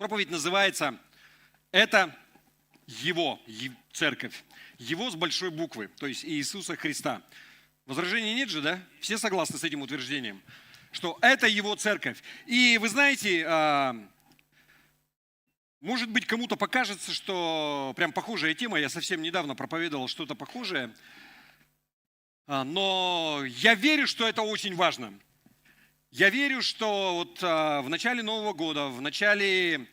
Проповедь называется «Это Его церковь». Его с большой буквы, то есть Иисуса Христа. Возражений нет же, да? Все согласны с этим утверждением? Что это Его церковь. И вы знаете, может быть, кому-то покажется, что прям похожая тема. Я совсем недавно проповедовал что-то похожее. Но я верю, что это очень важно. Я верю, что вот в начале Нового года, в начале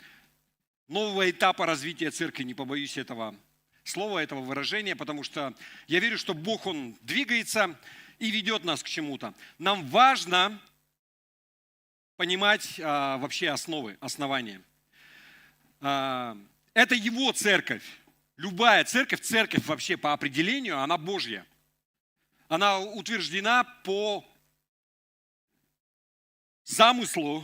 нового этапа развития церкви, не побоюсь этого слова, этого выражения, потому что я верю, что Бог, Он двигается и ведет нас к чему-то. Нам важно понимать вообще основы, основания. Это Его церковь. Любая церковь, церковь вообще по определению, она Божья. Она утверждена по замыслу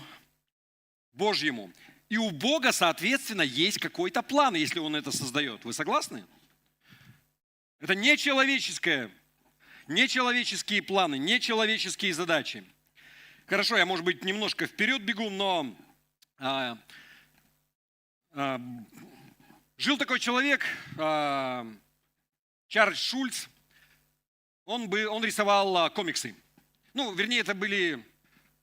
Божьему. И у Бога, соответственно, есть какой-то план, если Он это создает. Вы согласны? Это нечеловеческие планы, нечеловеческие задачи. Хорошо, я, может быть, немножко вперед бегу, но жил такой человек, Чарльз Шульц, он рисовал комиксы. Ну, вернее, это были,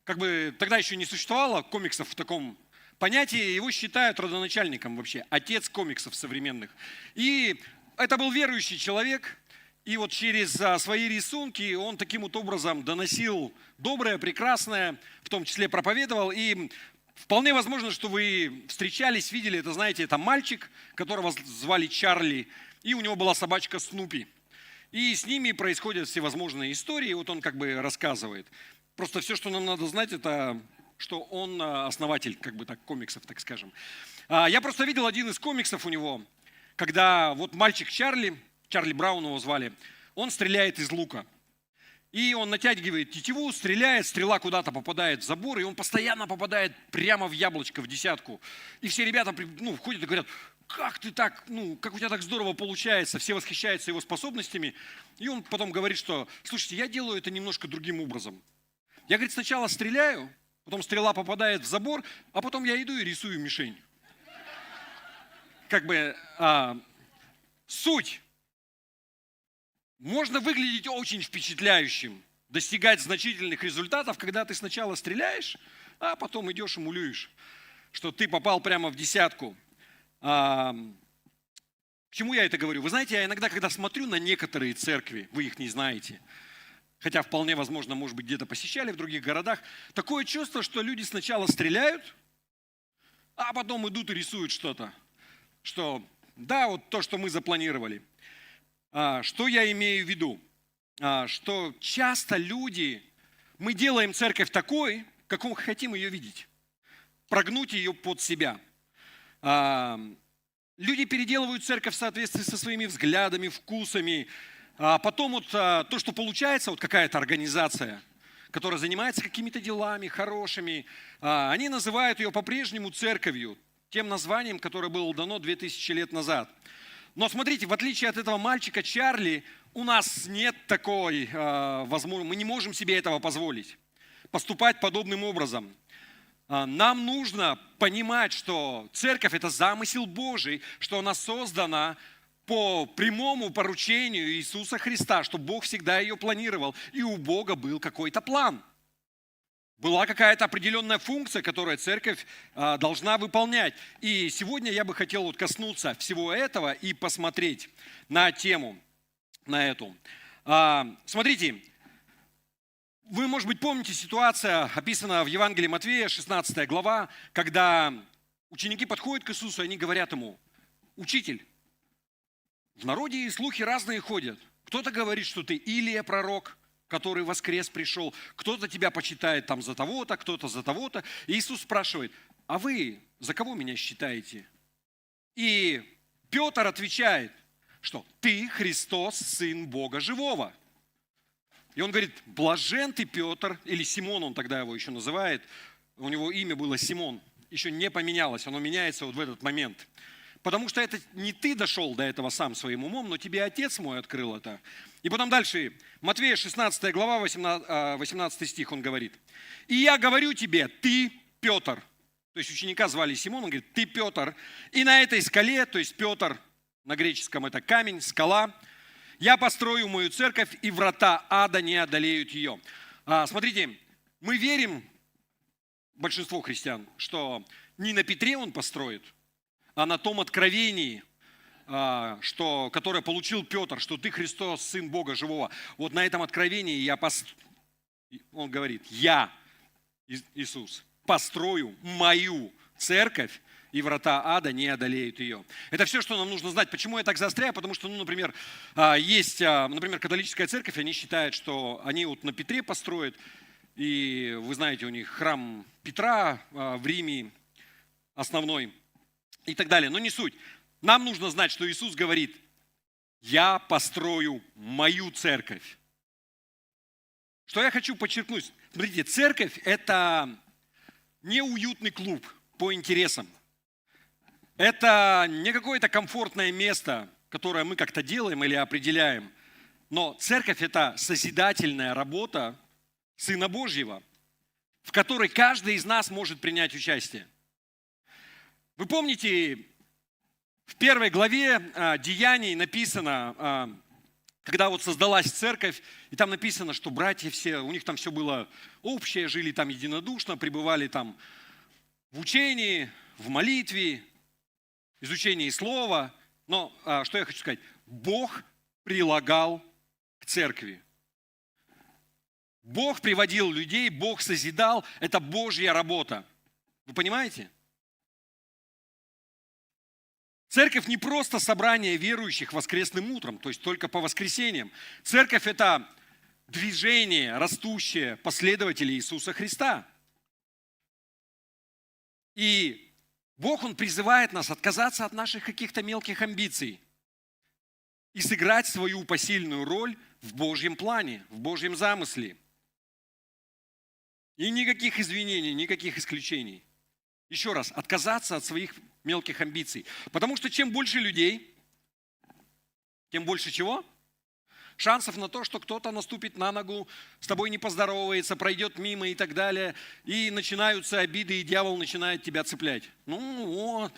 тогда еще не существовало комиксов в таком понятии, его считают родоначальником вообще, отец комиксов современных. И это был верующий человек, и вот через свои рисунки он таким вот образом доносил доброе, прекрасное, в том числе проповедовал. И вполне возможно, что вы встречались, видели, это, знаете, это мальчик, которого звали Чарли, и у него была собачка Снупи. И с ними происходят всевозможные истории, вот он рассказывает. Просто все, что нам надо знать, это что он основатель, комиксов, так скажем. Я просто видел один из комиксов у него, когда вот мальчик Чарли Браун его звали, он стреляет из лука. И он натягивает тетиву, стреляет, стрела куда-то попадает в забор, и он постоянно попадает прямо в яблочко, в десятку. И все ребята входят и говорят: как ты так, как у тебя так здорово получается, все восхищаются его способностями. И он потом говорит, что, слушайте, я делаю это немножко другим образом. Я, говорит, сначала стреляю, потом стрела попадает в забор, а потом я иду и рисую мишень. Суть. Можно выглядеть очень впечатляющим, достигать значительных результатов, когда ты сначала стреляешь, а потом идешь и мулюешь, что ты попал прямо в десятку. К чему я это говорю? Вы знаете, я иногда, когда смотрю на некоторые церкви, вы их не знаете, хотя вполне возможно, может быть, где-то посещали в других городах, такое чувство, что люди сначала стреляют, а потом идут и рисуют что-то, что да, вот то, что мы запланировали. Что я имею в виду? Что часто мы делаем церковь такой, какой хотим ее видеть, прогнуть ее под себя. Люди переделывают церковь в соответствии со своими взглядами, вкусами. Потом то, что получается, вот какая-то организация, которая занимается какими-то делами хорошими, они называют ее по-прежнему церковью, тем названием, которое было дано 2000 лет назад. Но смотрите, в отличие от этого мальчика Чарли, у нас нет такой возможности, мы не можем себе этого позволить, поступать подобным образом. Нам нужно понимать, что церковь – это замысел Божий, что она создана по прямому поручению Иисуса Христа, что Бог всегда ее планировал, и у Бога был какой-то план. Была какая-то определенная функция, которую церковь должна выполнять. И сегодня я бы хотел коснуться всего этого и посмотреть на тему, на эту. Смотрите, вы, может быть, помните ситуацию, описанная в Евангелии Матфея, 16 глава, когда ученики подходят к Иисусу, и они говорят ему: «Учитель, в народе слухи разные ходят. Кто-то говорит, что ты Илия, пророк, который воскрес, пришел. Кто-то тебя почитает там за того-то, кто-то за того-то». И Иисус спрашивает: «А вы за кого меня считаете?» И Петр отвечает, что «Ты Христос, Сын Бога Живого». И он говорит: «Блажен ты, Петр», или Симон, он тогда его еще называет, у него имя было Симон, еще не поменялось, оно меняется вот в этот момент. Потому что это не ты дошел до этого сам своим умом, но тебе Отец мой открыл это. И потом дальше, Матфея 16 глава, 18 стих, он говорит: «И я говорю тебе, ты, Петр, То есть ученика звали Симон, он говорит, ты Петр, и на этой скале, то есть Петр, на греческом это камень, скала, я построю мою церковь, и врата ада не одолеют ее. Смотрите, мы верим, большинство христиан, что не на Петре он построит, а на том откровении, которое получил Петр, что ты Христос, Сын Бога Живого. Вот на этом откровении он говорит, я, Иисус, построю мою церковь, и врата ада не одолеют ее. Это все, что нам нужно знать. Почему я так заостряю? Потому что, например, есть, например, католическая церковь, они считают, что они вот на Петре построят, и вы знаете, у них храм Петра в Риме основной и так далее. Но не суть. Нам нужно знать, что Иисус говорит, я построю мою церковь. Что я хочу подчеркнуть? Смотрите, церковь – это не уютный клуб по интересам. Это не какое-то комфортное место, которое мы как-то делаем или определяем. Но церковь – это созидательная работа Сына Божьего, в которой каждый из нас может принять участие. Вы помните, в первой главе Деяний написано, когда вот создалась церковь, и там написано, что братья все, у них там все было общее, жили там единодушно, пребывали там в учении, в молитве, изучении слова. Но что я хочу сказать? Бог прилагал к церкви. Бог приводил людей, Бог созидал. Это Божья работа. Вы понимаете? Церковь не просто собрание верующих воскресным утром, то есть только по воскресеньям. Церковь – это движение, растущее последователей Иисуса Христа. И Бог, Он призывает нас отказаться от наших каких-то мелких амбиций и сыграть свою посильную роль в Божьем плане, в Божьем замысле. И никаких извинений, никаких исключений. Еще раз, отказаться от своих мелких амбиций. Потому что чем больше людей, тем больше чего? Шансов на то, что кто-то наступит на ногу, с тобой не поздоровается, пройдет мимо и так далее. И начинаются обиды, и дьявол начинает тебя цеплять. Ну вот.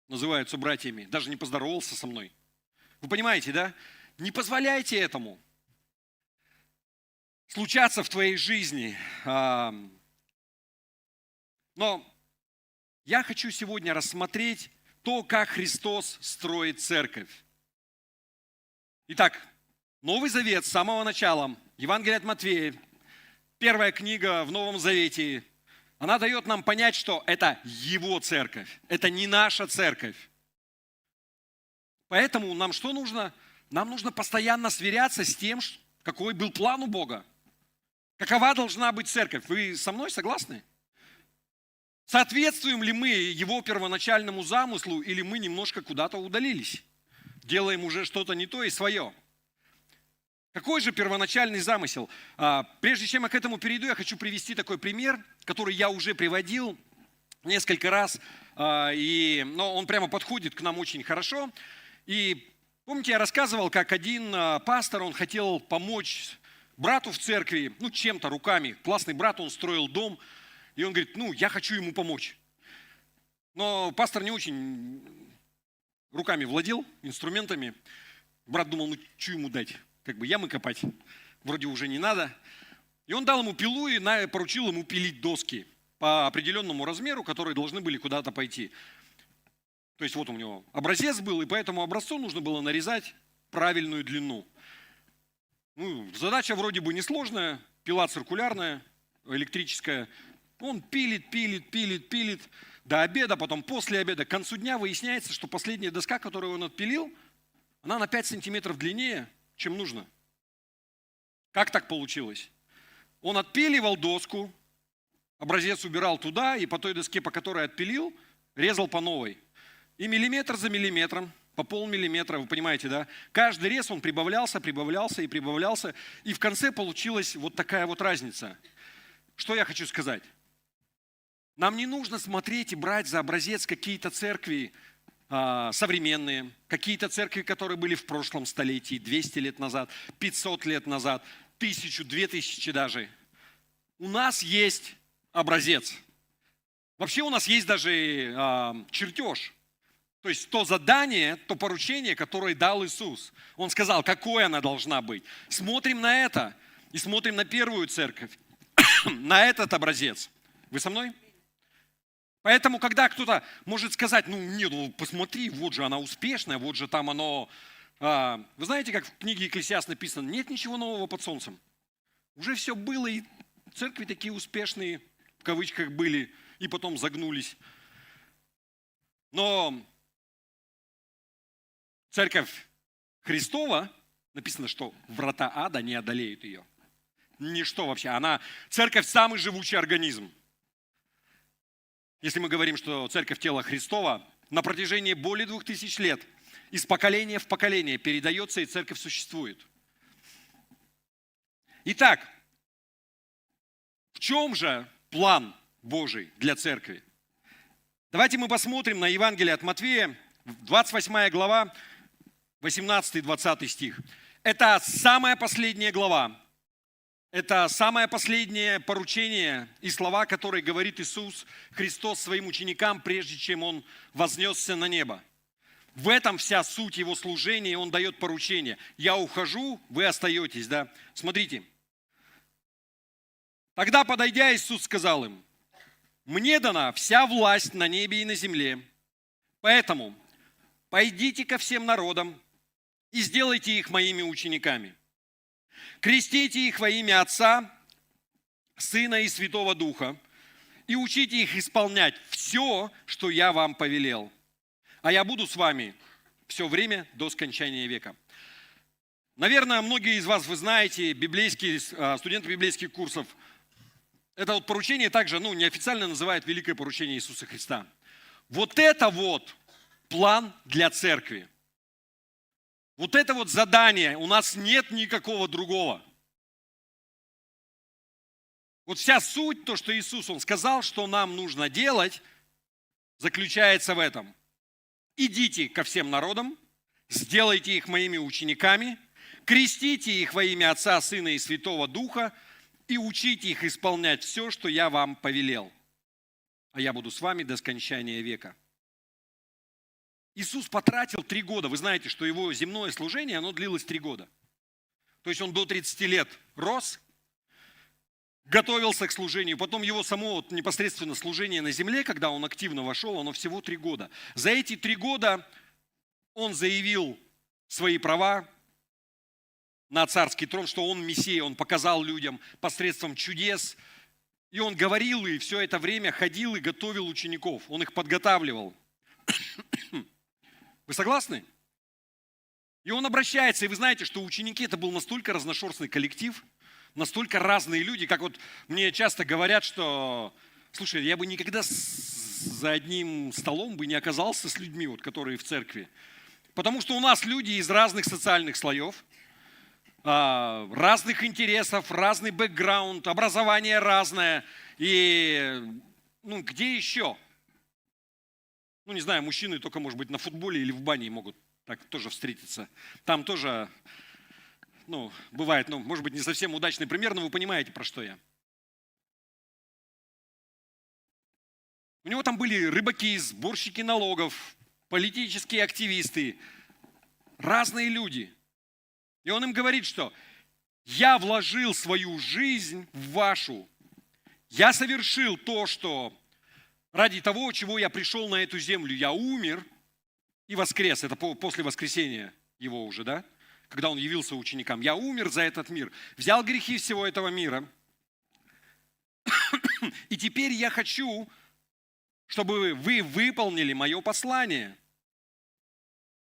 Называются братьями. Даже не поздоровался со мной. Вы понимаете, да? Не позволяйте этому случаться в твоей жизни. Но я хочу сегодня рассмотреть то, как Христос строит церковь. Итак, Новый Завет с самого начала, Евангелие от Матфея, первая книга в Новом Завете, она дает нам понять, что это Его церковь, это не наша церковь. Поэтому нам что нужно? Нам нужно постоянно сверяться с тем, какой был план у Бога. Какова должна быть церковь? Вы со мной согласны? Соответствуем ли мы Его первоначальному замыслу, или мы немножко куда-то удалились? Делаем уже что-то не то и свое. Какой же первоначальный замысел? Прежде чем я к этому перейду, я хочу привести такой пример, который я уже приводил несколько раз, но он прямо подходит к нам очень хорошо. И помните, я рассказывал, как один пастор, он хотел помочь брату в церкви, чем-то, руками. Классный брат, он строил дом, и он говорит, я хочу ему помочь. Но пастор не очень руками владел, инструментами. Брат думал, что ему дать? Ямы копать вроде уже не надо. И он дал ему пилу и поручил ему пилить доски по определенному размеру, которые должны были куда-то пойти. То есть вот у него образец был, и по этому образцу нужно было нарезать правильную длину. Задача вроде бы несложная, пила циркулярная, электрическая. Он пилит до обеда, потом после обеда. К концу дня выясняется, что последняя доска, которую он отпилил, она на 5 сантиметров длиннее, чем нужно. Как так получилось? Он отпиливал доску, образец убирал туда, и по той доске, по которой отпилил, резал по новой. И миллиметр за миллиметром, по полмиллиметра, вы понимаете, да? Каждый рез он прибавлялся, и в конце получилась вот такая вот разница. Что я хочу сказать? Нам не нужно смотреть и брать за образец какие-то церкви современные, какие-то церкви, которые были в прошлом столетии, 200 лет назад, 500 лет назад, 1000, 2000 даже. У нас есть образец. Вообще у нас есть даже чертеж. То есть то задание, то поручение, которое дал Иисус. Он сказал, какой она должна быть. Смотрим на это и смотрим на первую церковь, на этот образец. Вы со мной? Поэтому, когда кто-то может сказать, ну нет, ну посмотри, вот же она успешная, вот же там оно... Вы знаете, как в книге Екклесиаст написано, нет ничего нового под солнцем. Уже все было, и церкви такие успешные, в кавычках, были, и потом загнулись. Но церковь Христова, написано, что врата ада не одолеют ее. Ничто вообще. Церковь самый живучий организм. Если мы говорим, что церковь тела Христова на протяжении более 2000 лет из поколения в поколение передается, и церковь существует. Итак, в чем же план Божий для церкви? Давайте мы посмотрим на Евангелие от Матфея, 28 глава, 18-20 стих. Это самая последняя глава. Это самое последнее поручение и слова, которые говорит Иисус Христос своим ученикам, прежде чем Он вознесся на небо. В этом вся суть Его служения, и Он дает поручение. Я ухожу, вы остаетесь, да? Смотрите. Тогда, подойдя, Иисус сказал им, «Мне дана вся власть на небе и на земле, поэтому пойдите ко всем народам и сделайте их моими учениками. Крестите их во имя Отца, Сына и Святого Духа, и учите их исполнять все, что я вам повелел. А я буду с вами все время до скончания века». Наверное, многие из вас, вы знаете, студенты библейских курсов, это вот поручение также, неофициально называют великое поручение Иисуса Христа. Вот это вот план для церкви. Вот это вот задание, у нас нет никакого другого. Вот вся суть, то, что Иисус, Он сказал, что нам нужно делать, заключается в этом. Идите ко всем народам, сделайте их моими учениками, крестите их во имя Отца, Сына и Святого Духа, и учите их исполнять все, что я вам повелел. А я буду с вами до скончания века. Иисус потратил 3 года. Вы знаете, что Его земное служение, оно длилось 3 года. То есть Он до 30 лет рос, готовился к служению. Потом Его само непосредственно служение на земле, когда Он активно вошел, оно всего 3 года. За эти 3 года Он заявил свои права на царский трон, что Он Мессия, Он показал людям посредством чудес. И Он говорил, и все это время ходил и готовил учеников. Он их подготавливал. Вы согласны? И Он обращается, и вы знаете, что ученики это был настолько разношерстный коллектив, настолько разные люди, как вот мне часто говорят, что, слушай, я бы никогда за одним столом бы не оказался с людьми, вот, которые в церкви. Потому что у нас люди из разных социальных слоев, разных интересов, разный бэкграунд, образование разное. И где еще? Не знаю, мужчины только, может быть, на футболе или в бане могут так тоже встретиться. Там тоже, бывает, может быть, не совсем удачный пример, но вы понимаете, про что я. У него там были рыбаки, сборщики налогов, политические активисты, разные люди. И он им говорит, что я вложил свою жизнь в вашу. Я совершил то, что ради того, чего я пришел на эту землю. Я умер и воскрес. Это после воскресения его уже, да? Когда он явился ученикам. Я умер за этот мир. Взял грехи всего этого мира. И теперь я хочу, чтобы вы выполнили мое послание.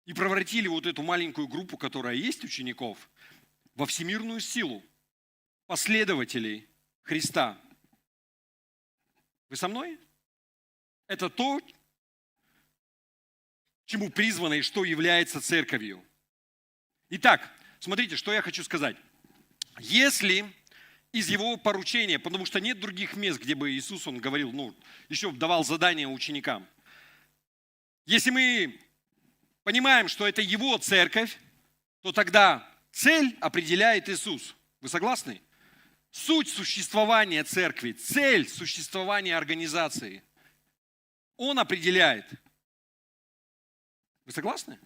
И превратили вот эту маленькую группу, которая есть учеников, во всемирную силу последователей Христа. Вы со мной? Это то, чему призвано и что является церковью. Итак, смотрите, что я хочу сказать. Если из Его поручения, потому что нет других мест, где бы Иисус, Он говорил, еще давал задания ученикам. Если мы понимаем, что это Его церковь, то тогда цель определяет Иисус. Вы согласны? Суть существования церкви, цель существования организации. Он определяет. Вы согласны?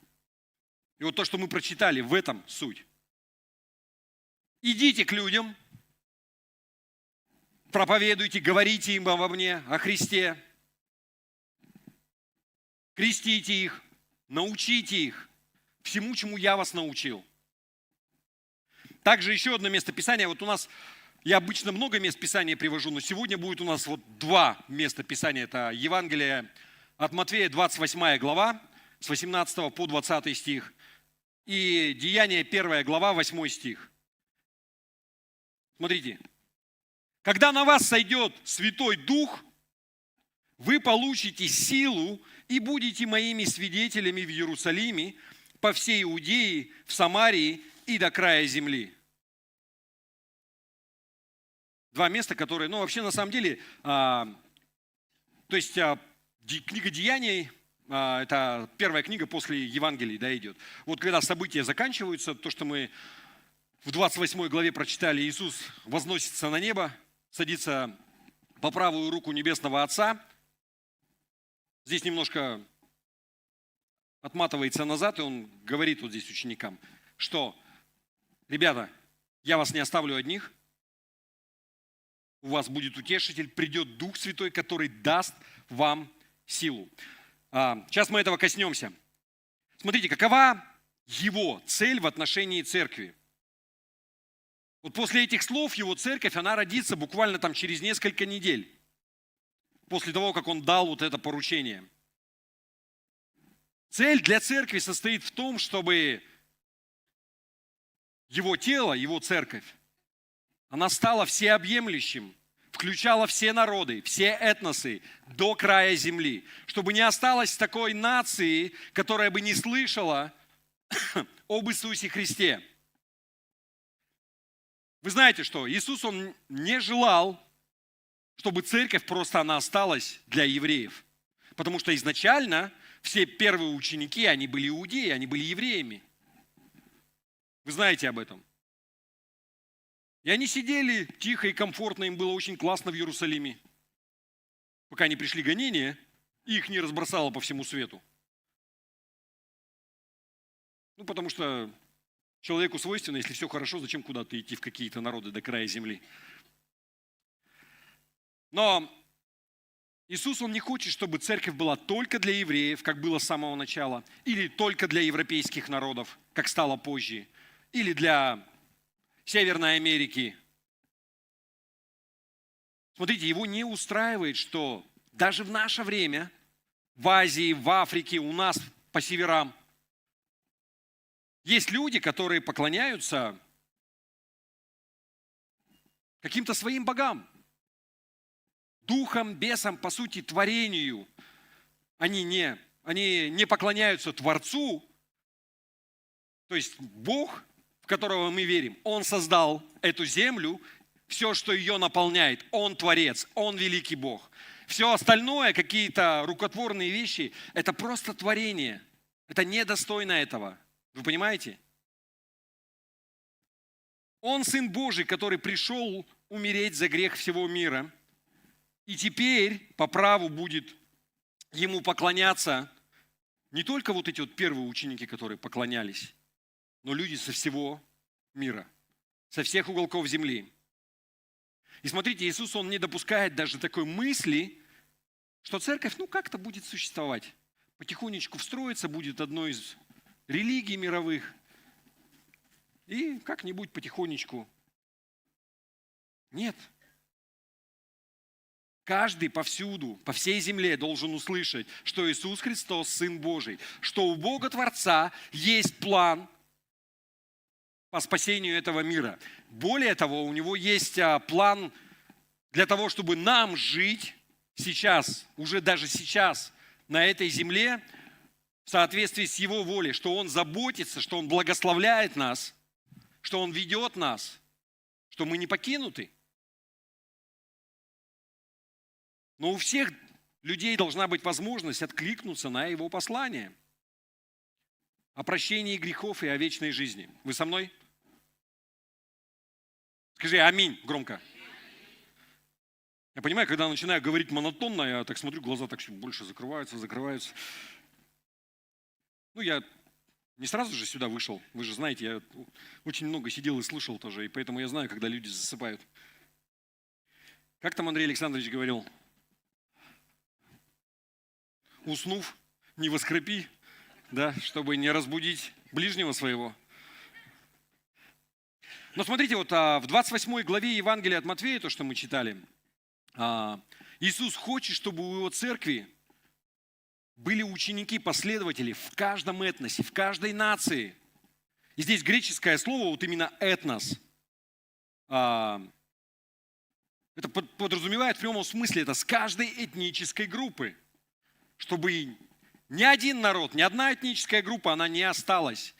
И вот то, что мы прочитали, в этом суть. Идите к людям, проповедуйте, говорите им обо мне, о Христе, крестите их, научите их всему, чему я вас научил. Также еще одно место Писания. Вот у нас, я обычно много мест Писания привожу, но сегодня будет у нас вот два места Писания. Это Евангелие от Матфея, 28 глава, с 18 по 20 стих, и Деяния, 1 глава, 8 стих. Смотрите. Когда на вас сойдет Святой Дух, вы получите силу и будете моими свидетелями в Иерусалиме, по всей Иудее, в Самарии и до края земли. Два места, которые, вообще на самом деле, книга Деяний, это первая книга после Евангелия, идет. Вот когда события заканчиваются, то, что мы в 28 главе прочитали, Иисус возносится на небо, садится по правую руку Небесного Отца. Здесь немножко отматывается назад, и он говорит вот здесь ученикам, что, ребята, я вас не оставлю одних, у вас будет утешитель, придет Дух Святой, который даст вам силу. Сейчас мы этого коснемся. Смотрите, какова его цель в отношении церкви. Вот после этих слов его церковь, она родится буквально там через несколько недель, после того, как он дал вот это поручение. Цель для церкви состоит в том, чтобы его тело, его церковь, она стала всеобъемлющим, включала все народы, все этносы до края земли, чтобы не осталось такой нации, которая бы не слышала об Иисусе Христе. Вы знаете, что Иисус, Он не желал, чтобы церковь просто она осталась для евреев. Потому что изначально все первые ученики, они были иудеи, они были евреями. Вы знаете об этом. И они сидели тихо и комфортно, им было очень классно в Иерусалиме, пока не пришли гонения, и их не разбросало по всему свету. Потому что человеку свойственно, если все хорошо, зачем куда-то идти в какие-то народы до края земли. Но Иисус, Он не хочет, чтобы церковь была только для евреев, как было с самого начала, или только для европейских народов, как стало позже, или для Северной Америки. Смотрите, его не устраивает, что даже в наше время, в Азии, в Африке, у нас по северам, есть люди, которые поклоняются каким-то своим богам, духам, бесам, по сути, творению. Они не поклоняются Творцу, то есть Бог, в которого мы верим, Он создал эту землю, все, что ее наполняет, Он Творец, Он великий Бог. Все остальное, какие-то рукотворные вещи, это просто творение, это недостойно этого. Вы понимаете? Он Сын Божий, который пришел умереть за грех всего мира, и теперь по праву будет Ему поклоняться не только вот эти вот первые ученики, которые поклонялись, но люди со всего мира, со всех уголков земли. И смотрите, Иисус, Он не допускает даже такой мысли, что церковь, как-то будет существовать. Потихонечку встроится, будет одной из религий мировых. И как-нибудь потихонечку. Нет. Каждый повсюду, по всей земле должен услышать, что Иисус Христос Сын Божий, что у Бога Творца есть план по спасению этого мира. Более того, у Него есть план для того, чтобы нам жить сейчас, уже даже сейчас, на этой земле, в соответствии с Его волей, что Он заботится, что Он благословляет нас, что Он ведет нас, что мы не покинуты. Но у всех людей должна быть возможность откликнуться на Его послание о прощении грехов и о вечной жизни. Вы со мной? Скажи аминь громко. Я понимаю, когда начинаю говорить монотонно, я так смотрю, глаза так больше закрываются. Ну, я не сразу же сюда вышел. Вы же знаете, я очень много сидел и слышал тоже, и поэтому я знаю, когда люди засыпают. Как там Андрей Александрович говорил? Уснув, не воскрепи, да, чтобы не разбудить ближнего своего. Но смотрите, вот в 28 главе Евангелия от Матфея, то, что мы читали, Иисус хочет, чтобы у Его церкви были ученики, последователи в каждом этносе, в каждой нации. И здесь греческое слово, вот именно этнос, это подразумевает в прямом смысле, это с каждой этнической группы, чтобы ни один народ, ни одна этническая группа, она не осталась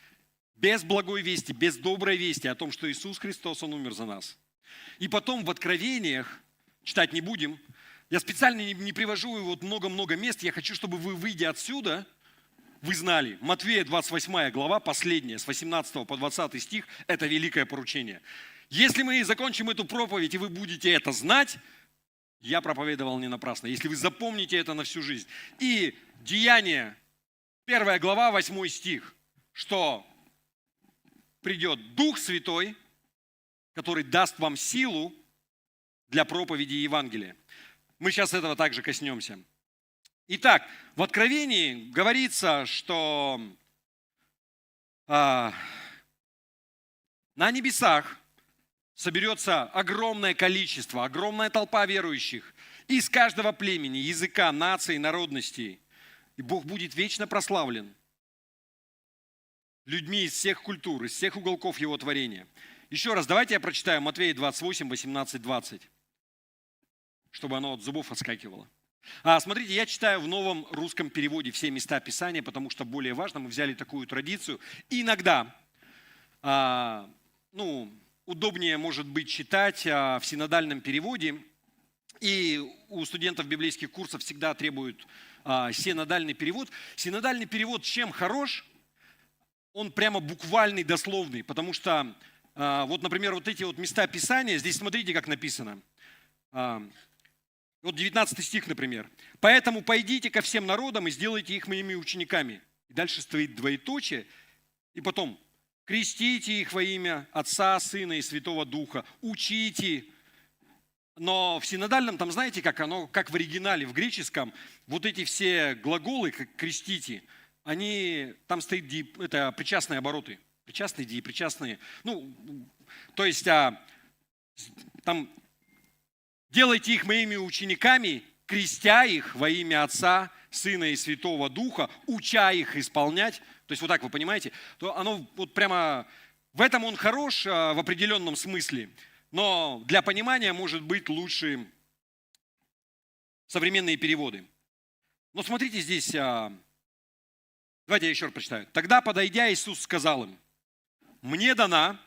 без благой вести, без доброй вести о том, что Иисус Христос, Он умер за нас. И потом в Откровениях, читать не будем, я специально не привожу вот много-много мест, я хочу, чтобы вы, выйдя отсюда, вы знали, Матфея 28 глава, последняя, с 18 по 20 стих, это великое поручение. Если мы закончим эту проповедь, и вы будете это знать, я проповедовал не напрасно. Если вы запомните это на всю жизнь. И Деяния, 1 глава, 8 стих, что придет Дух Святой, который даст вам силу для проповеди Евангелия. Мы сейчас этого также коснемся. Итак, в Откровении говорится, что на небесах соберется огромное количество, огромная толпа верующих из каждого племени, языка, нации, народностей. И Бог будет вечно прославлен людьми из всех культур, из всех уголков Его творения. Еще раз, давайте я прочитаю Матфея 28, 18, 20, чтобы оно от зубов отскакивало. Смотрите, я читаю в новом русском переводе все места Писания, потому что более важно, мы взяли такую традицию. И иногда, удобнее может быть читать в синодальном переводе, и у студентов библейских курсов всегда требуют синодальный перевод. Синодальный перевод чем хорош? Он прямо буквальный, дословный, потому что, вот, например, вот эти вот места Писания, здесь смотрите, как написано. Вот 19 стих, например. «Поэтому пойдите ко всем народам и сделайте их моими учениками». И дальше стоит двоеточие, и потом «крестите их во имя Отца, Сына и Святого Духа, учите». Но в синодальном там, знаете, как оно, как в оригинале, в греческом, вот эти все глаголы, как «крестите», они, там стоит, это причастные обороты. Причастные, диепричастные. То есть там «делайте их моими учениками, крестя их во имя Отца, Сына и Святого Духа, уча их исполнять». То есть вот так вы понимаете, то оно вот прямо, в этом он хорош в определенном смысле, но для понимания может быть лучше современные переводы. Но смотрите здесь, давайте я еще раз прочитаю. «Тогда, подойдя, Иисус сказал им: мне дана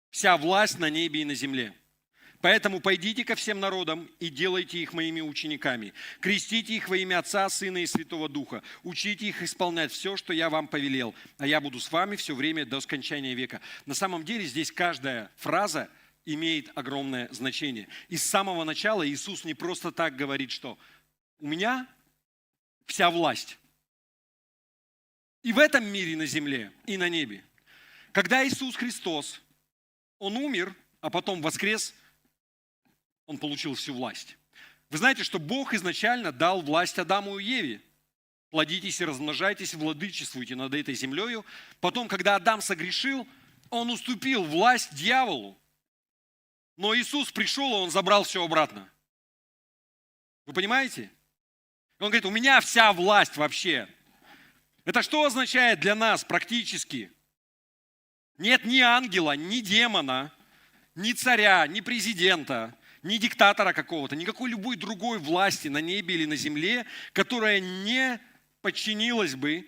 вся власть на небе и на земле. Поэтому пойдите ко всем народам и делайте их моими учениками. Крестите их во имя Отца, Сына и Святого Духа. Учите их исполнять все, что я вам повелел. А я буду с вами все время до скончания века». На самом деле здесь каждая фраза имеет огромное значение. И с самого начала Иисус не просто так говорит, что у меня вся власть. И в этом мире на земле, и на небе. Когда Иисус Христос, Он умер, а потом воскрес, Он получил всю власть. Вы знаете, что Бог изначально дал власть Адаму и Еве. Плодитесь и размножайтесь, владычествуйте над этой землею. Потом, когда Адам согрешил, он уступил власть дьяволу. Но Иисус пришел, и Он забрал все обратно. Вы понимаете? Он говорит, у меня вся власть вообще. Это что означает для нас практически? Нет ни ангела, ни демона, ни царя, ни президента, ни диктатора какого-то, никакой любой другой власти на небе или на земле, которая не подчинилась бы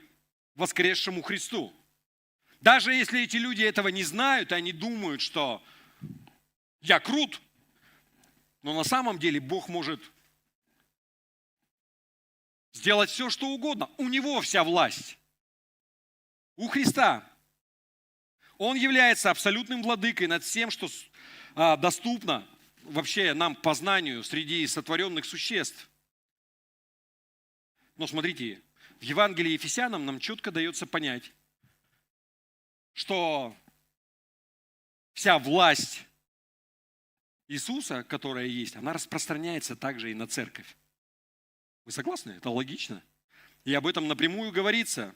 воскресшему Христу. Даже если эти люди этого не знают, они думают, что я крут, но на самом деле Бог может сделать все, что угодно. У Него вся власть. У Христа. Он является абсолютным владыкой над всем, что доступна вообще нам познанию среди сотворенных существ. Но смотрите, в Евангелии Ефесянам нам четко дается понять, что вся власть Иисуса, которая есть, она распространяется также и на церковь. Вы согласны? Это логично. И об этом напрямую говорится.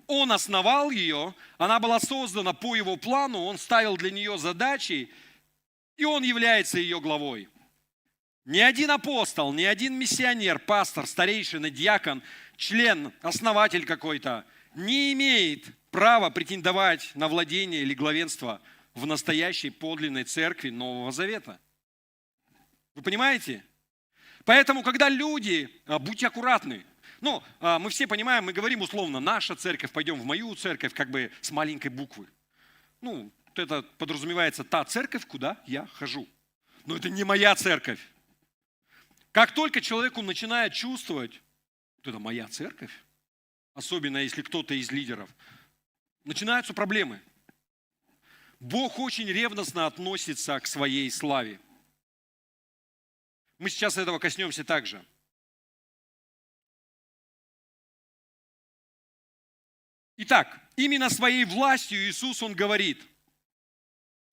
Он основал ее, она была создана по его плану, он ставил для нее задачи, и он является ее главой. Ни один апостол, ни один миссионер, пастор, старейшина, диакон, член, основатель какой-то не имеет права претендовать на владение или главенство в настоящей подлинной церкви Нового Завета. Вы понимаете? Поэтому, когда люди, будьте аккуратны, мы все понимаем, мы говорим условно, наша церковь, пойдем в мою церковь, как бы с маленькой буквы. Это подразумевается та церковь, куда я хожу. Но это не моя церковь. Как только человеку начинает чувствовать, что это моя церковь, особенно если кто-то из лидеров, начинаются проблемы. Бог очень ревностно относится к своей славе. Мы сейчас этого коснемся также. Итак, именно своей властью Иисус, Он говорит: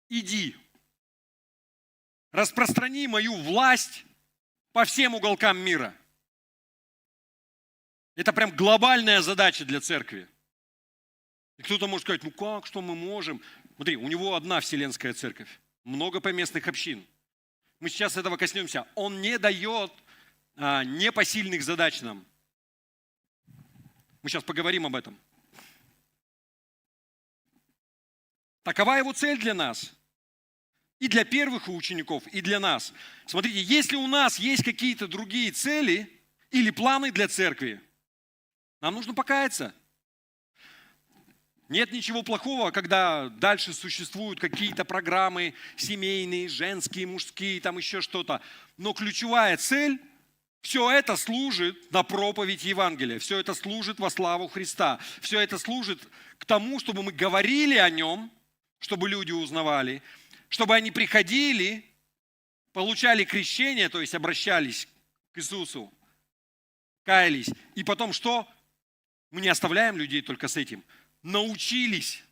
иди, распространи мою власть по всем уголкам мира. Это прям глобальная задача для церкви. И кто-то может сказать, что мы можем? Смотри, у него одна вселенская церковь, много поместных общин. Мы сейчас этого коснемся. Он не дает непосильных задач нам. Мы сейчас поговорим об этом. Такова его цель для нас. И для первых учеников, и для нас. Смотрите, если у нас есть какие-то другие цели или планы для церкви, нам нужно покаяться. Нет ничего плохого, когда дальше существуют какие-то программы семейные, женские, мужские, там еще что-то. Но ключевая цель, все это служит на проповедь Евангелия, все это служит во славу Христа, все это служит к тому, чтобы мы говорили о Нем, чтобы люди узнавали, чтобы они приходили, получали крещение, то есть обращались к Иисусу, каялись. И потом что? Мы не оставляем людей только с этим. Научились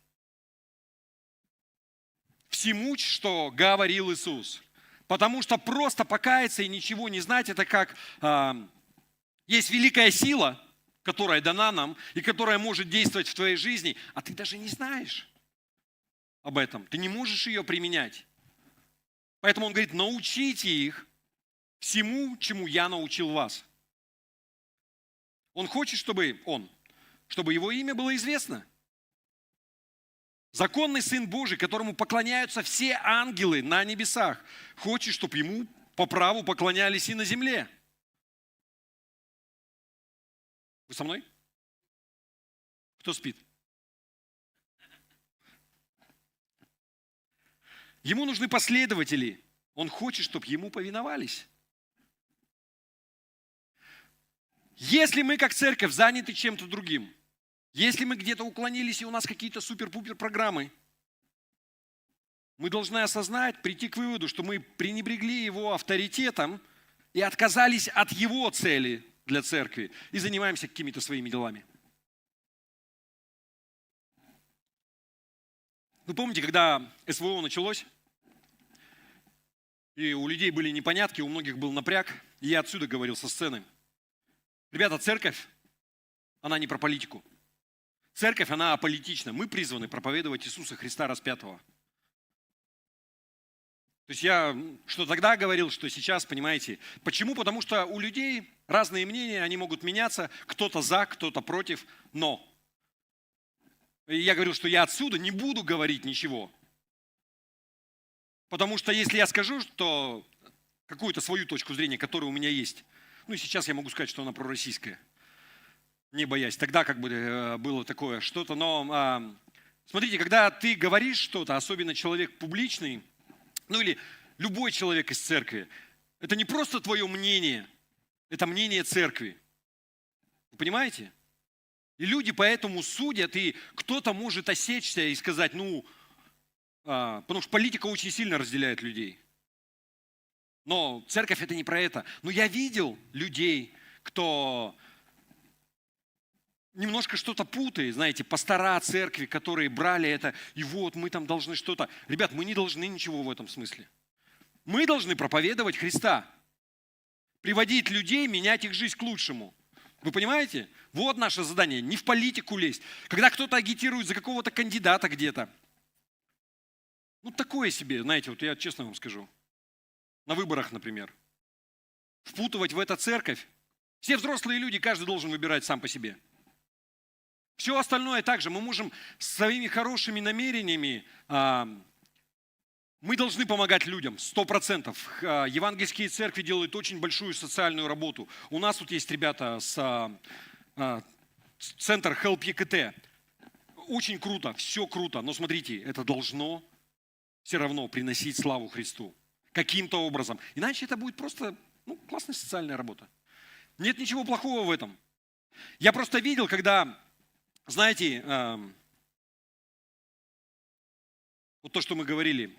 всему, что говорил Иисус. Потому что просто покаяться и ничего не знать, это как есть великая сила, которая дана нам и которая может действовать в твоей жизни, а ты даже не знаешь об этом. Ты не можешь ее применять. Поэтому он говорит, научите их всему, чему я научил вас. Он хочет, чтобы его имя было известно. Законный Сын Божий, которому поклоняются все ангелы на небесах, хочет, чтобы ему по праву поклонялись и на земле. Вы со мной? Кто спит? Ему нужны последователи. Он хочет, чтобы ему повиновались. Если мы, как церковь, заняты чем-то другим, если мы где-то уклонились, и у нас какие-то супер-пупер программы, мы должны осознать, прийти к выводу, что мы пренебрегли его авторитетом и отказались от его цели для церкви и занимаемся какими-то своими делами. Вы помните, когда СВО началось, и у людей были непонятки, у многих был напряг, и я отсюда говорил со сцены. Ребята, церковь, она не про политику. Церковь, она аполитична. Мы призваны проповедовать Иисуса Христа распятого. То есть я что тогда говорил, что сейчас, понимаете. Почему? Потому что у людей разные мнения, они могут меняться. Кто-то за, кто-то против. Но я говорил, что я отсюда не буду говорить ничего. Потому что если я скажу, что какую-то свою точку зрения, которая у меня есть, сейчас я могу сказать, что она пророссийская. Не боясь. Тогда было такое что-то. Но смотрите, когда ты говоришь что-то, особенно человек публичный, или любой человек из церкви, это не просто твое мнение, это мнение церкви. Вы понимаете? И люди поэтому судят, и кто-то может осечься и сказать, Потому что политика очень сильно разделяет людей. Но церковь это не про это. Но я видел людей, кто немножко что-то путает, знаете, пастора церкви, которые брали это, и вот мы там должны что-то. Ребят, мы не должны ничего в этом смысле. Мы должны проповедовать Христа, приводить людей, менять их жизнь к лучшему. Вы понимаете? Вот наше задание, не в политику лезть. Когда кто-то агитирует за какого-то кандидата где-то, ну такое себе, знаете, вот я честно вам скажу, на выборах, например, впутывать в это церковь. Все взрослые люди, каждый должен выбирать сам по себе. Все остальное также мы можем своими хорошими намерениями, мы должны помогать людям, 100%. Евангельские церкви делают очень большую социальную работу. У нас тут есть ребята с центра Help EKT. Очень круто, все круто, но смотрите, это должно все равно приносить славу Христу каким-то образом. Иначе это будет просто классная социальная работа. Нет ничего плохого в этом. Я просто видел, когда, знаете, вот то, что мы говорили,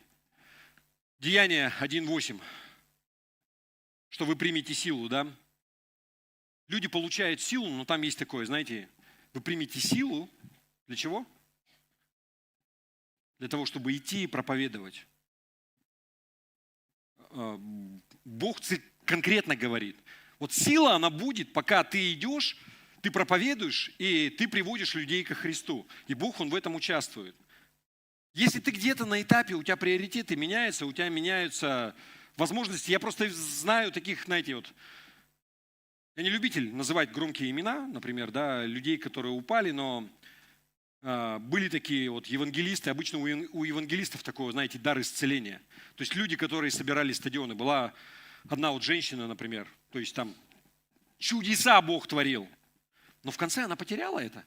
Деяние 1:8, что вы примете силу, да? Люди получают силу, но там есть такое, знаете, вы примете силу для чего? Для того, чтобы идти и проповедовать. Бог конкретно говорит, вот сила, она будет, пока ты идешь, ты проповедуешь, и ты приводишь людей ко Христу. И Бог, Он в этом участвует. Если ты где-то на этапе, у тебя приоритеты меняются, у тебя меняются возможности. Я просто знаю таких, знаете, вот, я не любитель называть громкие имена, например, да, людей, которые упали, но были такие вот евангелисты, обычно у евангелистов такое, знаете, дар исцеления. То есть люди, которые собирали стадионы. Была одна вот женщина, например, то есть там чудеса Бог творил, но в конце она потеряла это.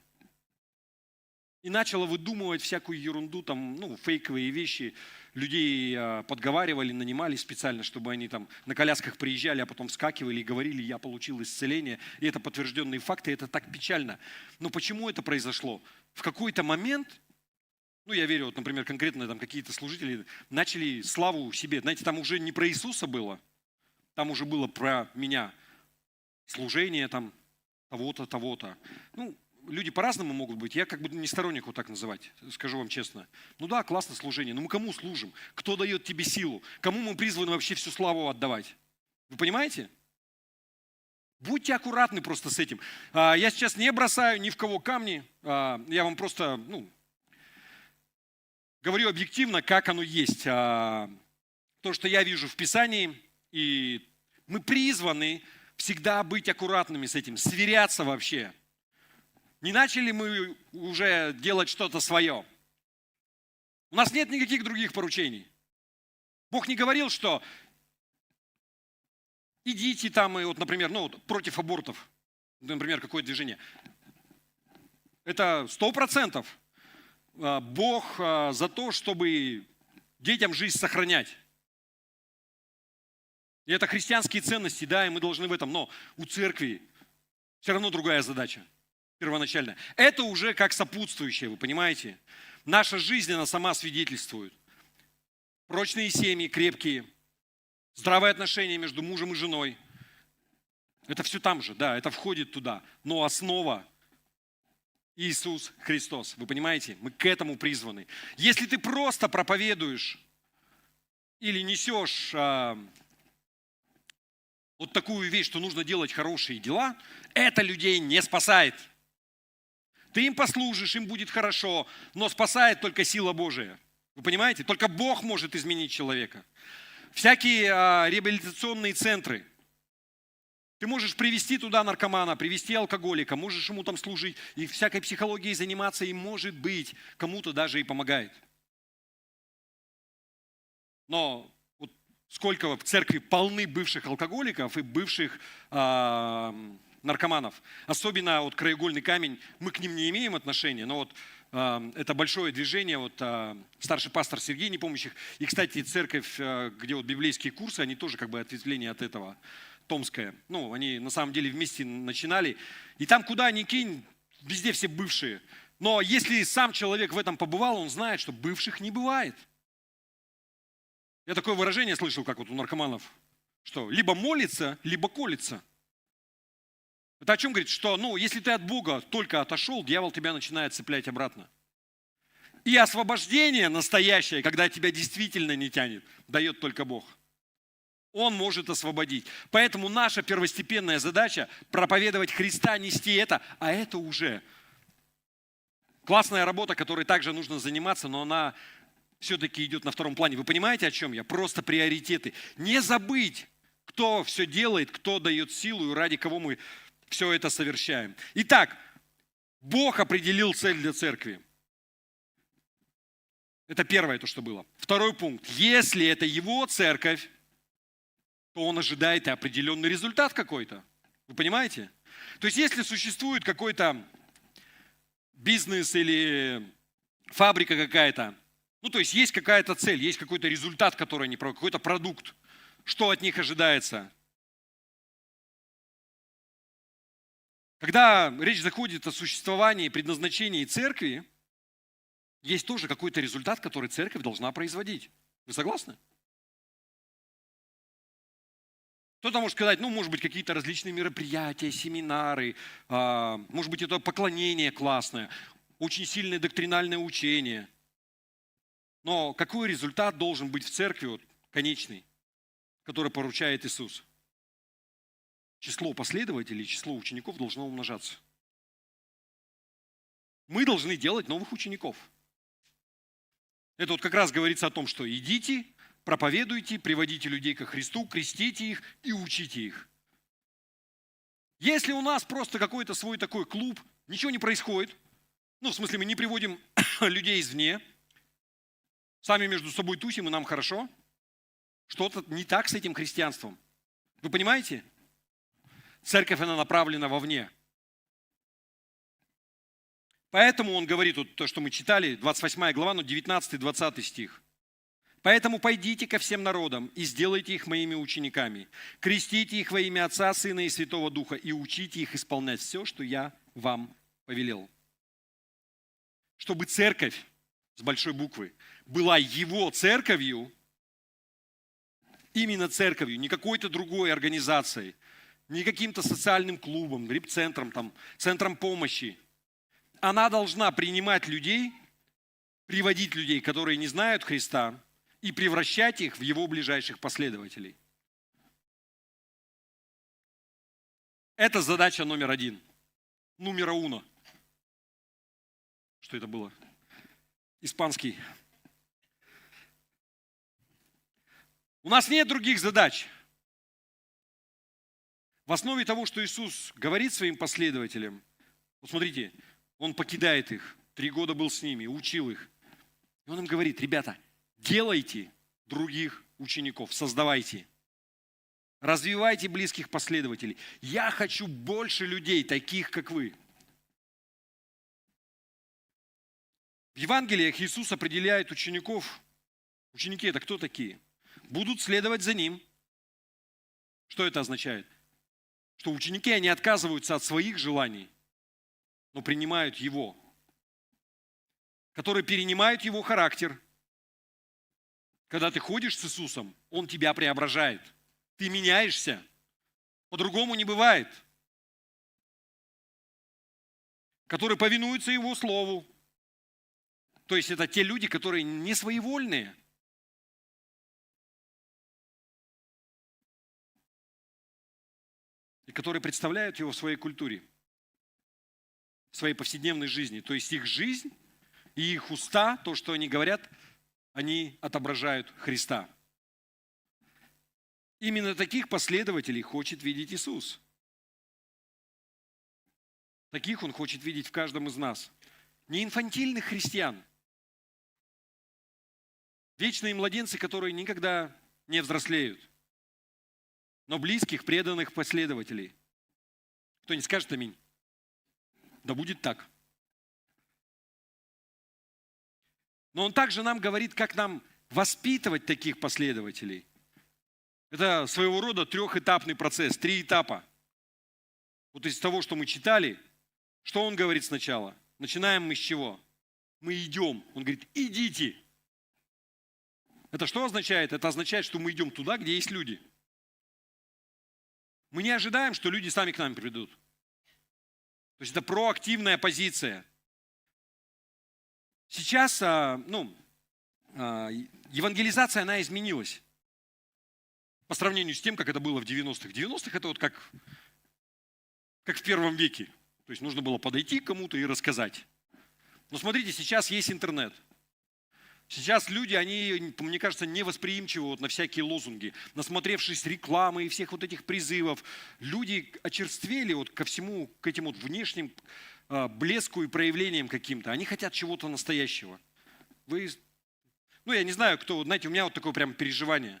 И начала выдумывать всякую ерунду, там, фейковые вещи. Людей подговаривали, нанимали специально, чтобы они там на колясках приезжали, а потом вскакивали и говорили, я получил исцеление. И это подтвержденные факты, это так печально. Но почему это произошло? В какой-то момент, я верю, вот, например, конкретно там какие-то служители начали славу себе. Знаете, там уже не про Иисуса было, там уже было про меня. Служение там того-то, того-то. Люди по-разному могут быть. Я как бы не сторонник вот так называть, скажу вам честно. Да, классно служение, но мы кому служим? Кто дает тебе силу? Кому мы призваны вообще всю славу отдавать? Вы понимаете? Будьте аккуратны просто с этим. Я сейчас не бросаю ни в кого камни. Я вам просто говорю объективно, как оно есть. То, что я вижу в Писании, и мы призваны всегда быть аккуратными с этим, сверяться вообще. Не начали мы уже делать что-то свое. У нас нет никаких других поручений. Бог не говорил, что идите там и вот, например, против абортов, например, какое движение. Это 100%. Бог за то, чтобы детям жизнь сохранять. И это христианские ценности, да, и мы должны в этом. Но у церкви все равно другая задача. Первоначально. Это уже как сопутствующее, вы понимаете? Наша жизнь, она сама свидетельствует. Прочные семьи, крепкие, здравые отношения между мужем и женой. Это все там же, да, это входит туда. Но основа Иисус Христос. Вы понимаете? Мы к этому призваны. Если ты просто проповедуешь или несешь вот такую вещь, что нужно делать хорошие дела, это людей не спасает. Ты им послужишь, им будет хорошо, но спасает только сила Божия. Вы понимаете? Только Бог может изменить человека. Всякие реабилитационные центры. Ты можешь привести туда наркомана, привести алкоголика, можешь ему там служить и всякой психологией заниматься, и, может быть, кому-то даже и помогает. Но вот сколько в церкви полны бывших алкоголиков и бывших наркоманов. Особенно вот краеугольный камень, мы к ним не имеем отношения, но вот это большое движение, вот старший пастор Сергей Непомнящих, и, кстати, церковь, где вот библейские курсы, они тоже как бы ответвление от этого, Томская. Они на самом деле вместе начинали, и там куда ни кинь, везде все бывшие. Но если сам человек в этом побывал, он знает, что бывших не бывает. Я такое выражение слышал, как вот у наркоманов, что либо молится, либо колется. Это о чем говорит? Что, если ты от Бога только отошел, дьявол тебя начинает цеплять обратно. И освобождение настоящее, когда тебя действительно не тянет, дает только Бог. Он может освободить. Поэтому наша первостепенная задача проповедовать Христа, нести это, а это уже классная работа, которой также нужно заниматься, но она все-таки идет на втором плане. Вы понимаете, о чем я? Просто приоритеты. Не забыть, кто все делает, кто дает силу и ради кого мы все это совершаем. Итак, Бог определил цель для церкви. Это первое, то, что было. Второй пункт. Если это его церковь, то он ожидает и определенный результат какой-то. Вы понимаете? То есть, если существует какой-то бизнес или фабрика какая-то, то есть есть какая-то цель, есть какой-то результат, который они проводят, какой-то продукт, что от них ожидается? Когда речь заходит о существовании и предназначении церкви, есть тоже какой-то результат, который церковь должна производить. Вы согласны? Кто-то может сказать, может быть, какие-то различные мероприятия, семинары, может быть, это поклонение классное, очень сильное доктринальное учение. Но какой результат должен быть в церкви, конечный, который поручает Иисус? Число последователей, число учеников должно умножаться. Мы должны делать новых учеников. Это как раз говорится о том, что идите, проповедуйте, приводите людей ко Христу, крестите их и учите их. Если у нас просто какой-то свой такой клуб, ничего не происходит, в смысле мы не приводим людей извне, сами между собой тусим и нам хорошо, что-то не так с этим христианством. Вы понимаете? Церковь, она направлена вовне. Поэтому он говорит, то, что мы читали, 28 глава, 19-20 стих. «Поэтому пойдите ко всем народам и сделайте их моими учениками. Крестите их во имя Отца, Сына и Святого Духа и учите их исполнять все, что я вам повелел». Чтобы церковь, с большой буквы, была его церковью, именно церковью, не какой-то другой организацией, не каким-то социальным клубом, репцентром, центром помощи. Она должна принимать людей, приводить людей, которые не знают Христа, и превращать их в его ближайших последователей. Это задача номер один. Нумеро уно. Что это было? Испанский. У нас нет других задач. В основе того, что Иисус говорит своим последователям, смотрите, Он покидает их, 3 года был с ними, учил их. И Он им говорит, ребята, делайте других учеников, создавайте. Развивайте близких последователей. Я хочу больше людей, таких как вы. В Евангелиях Иисус определяет учеников. Ученики это кто такие? Будут следовать за Ним. Что это означает? Что ученики, они отказываются от своих желаний, но принимают Его, которые перенимают Его характер. Когда ты ходишь с Иисусом, Он тебя преображает. Ты меняешься. По-другому не бывает. Которые повинуются Его Слову. То есть это те люди, которые не своевольные. И которые представляют Его в своей культуре, в своей повседневной жизни. То есть их жизнь и их уста, то, что они говорят, они отображают Христа. Именно таких последователей хочет видеть Иисус. Таких Он хочет видеть в каждом из нас. Не инфантильных христиан. Вечные младенцы, которые никогда не взрослеют. Но близких, преданных последователей. Кто-нибудь скажет аминь? Да будет так. Но Он также нам говорит, как нам воспитывать таких последователей. Это своего рода 3-этапный процесс, 3 этапа. Вот из того, что мы читали, что Он говорит сначала? Начинаем мы с чего? Мы идем. Он говорит, идите. Это что означает? Это означает, что мы идем туда, где есть люди. Мы не ожидаем, что люди сами к нам придут. То есть это проактивная позиция. Сейчас, евангелизация, она изменилась по сравнению с тем, как это было в 90-х. В 90-х это вот как в первом веке. То есть нужно было подойти к кому-то и рассказать. Но смотрите, сейчас есть интернет. Сейчас люди, они, мне кажется, невосприимчивы вот на всякие лозунги. Насмотревшись рекламы и всех вот этих призывов, люди очерствели вот ко всему, к этим вот внешним блеску и проявлениям каким-то. Они хотят чего-то настоящего. Я не знаю, кто, знаете, у меня вот такое прям переживание.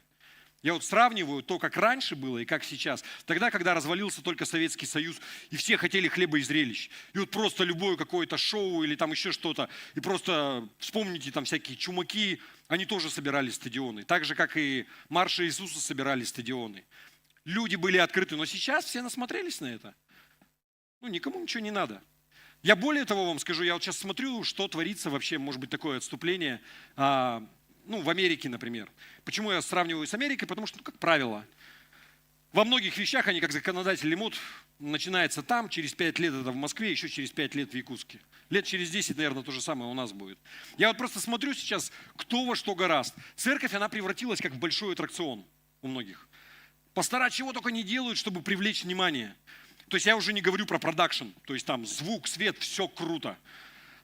Я вот сравниваю то, как раньше было и как сейчас. Тогда, когда развалился только Советский Союз, и все хотели хлеба и зрелищ. И вот просто любое какое-то шоу или там еще что-то. И просто вспомните там всякие чумаки, они тоже собирали стадионы. Так же, как и марши Иисуса собирали стадионы. Люди были открыты, но сейчас все насмотрелись на это. Никому ничего не надо. Я более того вам скажу, я вот сейчас смотрю, что творится вообще, может быть, такое отступление, в Америке, например. Почему я сравниваю с Америкой? Потому что, как правило, во многих вещах они, как законодатель лимут, начинается там, через 5 лет это в Москве, еще через 5 лет в Якутске. Лет через 10, наверное, то же самое у нас будет. Я вот просто смотрю сейчас, кто во что горазд. Церковь, она превратилась как в большой аттракцион у многих. Пастора чего только не делают, чтобы привлечь внимание. То есть я уже не говорю про продакшн, то есть там звук, свет, все круто.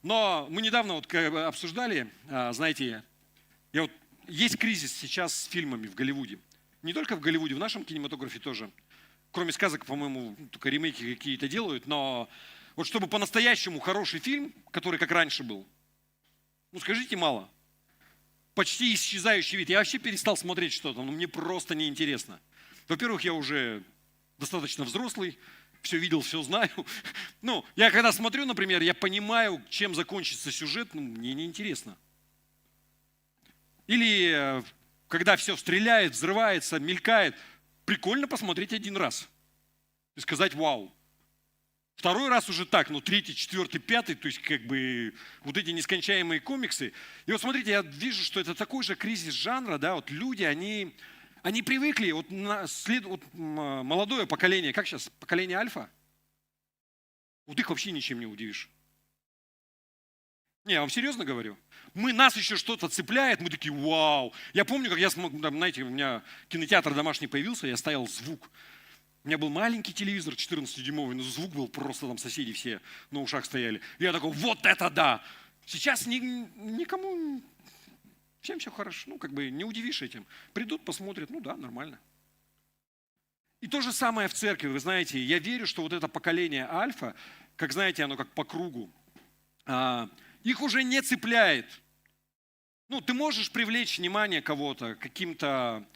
Но мы недавно вот обсуждали, знаете, есть кризис сейчас с фильмами в Голливуде. Не только в Голливуде, в нашем кинематографе тоже. Кроме сказок, по-моему, только ремейки какие-то делают. Но вот чтобы по-настоящему хороший фильм, который как раньше был, скажите, мало. Почти исчезающий вид. Я вообще перестал смотреть что-то, мне просто неинтересно. Во-первых, я уже достаточно взрослый, все видел, все знаю. Я когда смотрю, например, я понимаю, чем закончится сюжет, мне неинтересно. Или когда все стреляет, взрывается, мелькает, прикольно посмотреть один раз и сказать «вау». Второй раз уже так, третий, четвертый, пятый, то есть вот эти нескончаемые комиксы. И вот смотрите, я вижу, что это такой же кризис жанра, да, вот люди, они привыкли, молодое поколение, как сейчас, поколение альфа, вот их вообще ничем не удивишь. Не, я вам серьезно говорю. Нас еще что-то цепляет, мы такие, вау. Я помню, как знаете, у меня кинотеатр домашний появился, я ставил звук. У меня был маленький телевизор 14-дюймовый, но звук был просто, там соседи все на ушах стояли. И я такой, вот это да! Сейчас никому, всем все хорошо, не удивишь этим. Придут, посмотрят, да, нормально. И то же самое в церкви, вы знаете, я верю, что вот это поколение альфа, как знаете, оно как по кругу, их уже не цепляет. Ты можешь привлечь внимание кого-то какими-то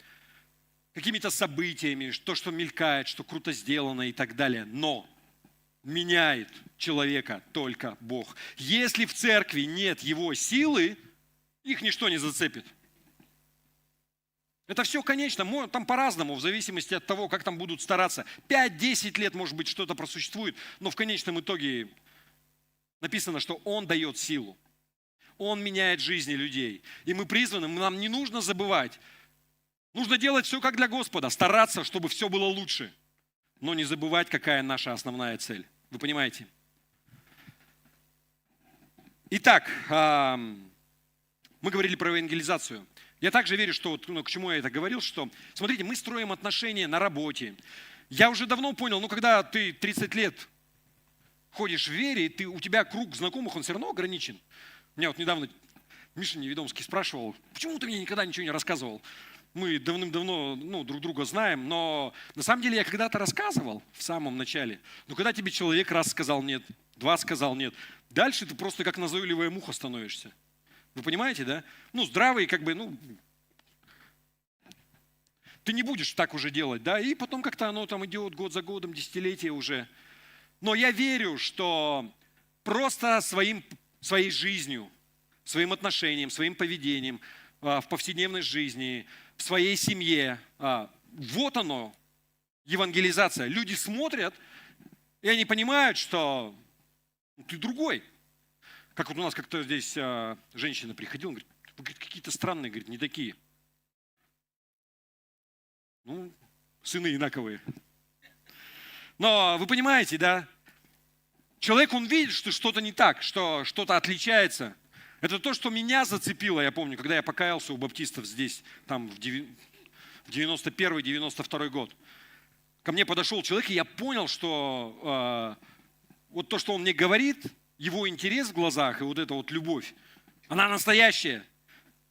событиями, то, что мелькает, что круто сделано и так далее. Но меняет человека только Бог. Если в церкви нет его силы, их ничто не зацепит. Это все конечно, там по-разному, в зависимости от того, как там будут стараться. 5-10 лет, может быть, что-то просуществует, но в конечном итоге написано, что Он дает силу. Он меняет жизни людей. И мы призваны, нам не нужно забывать. Нужно делать все как для Господа, стараться, чтобы все было лучше. Но не забывать, какая наша основная цель. Вы понимаете? Итак, мы говорили про евангелизацию. Я также верю, что, к чему я это говорил, что, смотрите, мы строим отношения на работе. Я уже давно понял, когда ты 30 лет ходишь в вере, и у тебя круг знакомых, он все равно ограничен. Меня вот недавно Миша Неведомский спрашивал, почему ты мне никогда ничего не рассказывал? Мы давным-давно друг друга знаем, но на самом деле я когда-то рассказывал в самом начале. Но когда тебе человек раз сказал нет, два сказал нет, дальше ты просто как назойливая муха становишься. Вы понимаете, да? Здравый ты не будешь так уже делать, да? И потом как-то оно там идет год за годом, десятилетия уже. Но я верю, что просто своей жизнью, своим отношением, своим поведением в повседневной жизни, в своей семье, вот оно, евангелизация. Люди смотрят, и они понимают, что ты другой. Как вот у нас как-то здесь женщина приходила, говорит, вы какие-то странные, говорит, не такие. Ну, сыны инаковые. Но вы понимаете, да? Человек, он видит, что что-то не так, что что-то отличается. Это то, что меня зацепило, я помню, когда я покаялся у баптистов здесь, там в 91-92 год. Ко мне подошел человек, и я понял, что вот то, что он мне говорит, его интерес в глазах и вот эта вот любовь, она настоящая.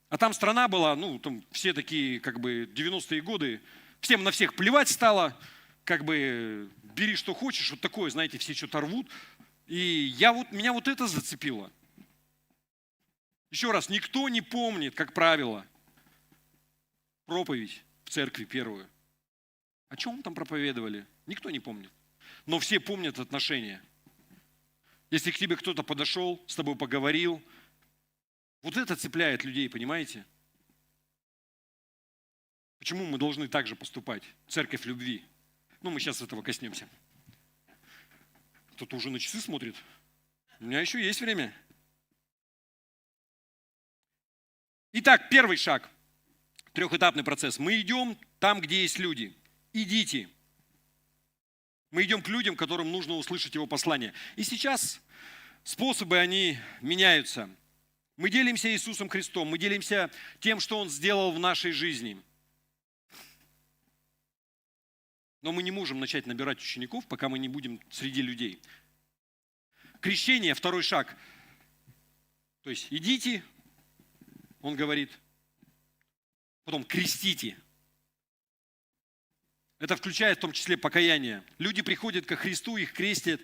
А там страна была, ну, там все такие, как бы, 90-е годы, всем на всех плевать стало, как бы, бери что хочешь, вот такое, знаете, все что-то рвут. И меня вот это зацепило. Еще раз, никто не помнит, как правило, проповедь в церкви первую. О чем там проповедовали? Никто не помнит. Но все помнят отношения. Если к тебе кто-то подошел, с тобой поговорил, вот это цепляет людей, понимаете? Почему мы должны так же поступать? Церковь любви. Ну, мы сейчас этого коснемся. Кто-то уже на часы смотрит. У меня еще есть время. Итак, первый шаг. Трехэтапный процесс. Мы идем там, где есть люди. Идите. Мы идем к людям, которым нужно услышать его послание. И сейчас способы, они меняются. Мы делимся Иисусом Христом, мы делимся тем, что Он сделал в нашей жизни. Но мы не можем начать набирать учеников, пока мы не будем среди людей. Крещение, второй шаг. То есть идите, Он говорит, потом крестите. Это включает в том числе покаяние. Люди приходят ко Христу, их крестят,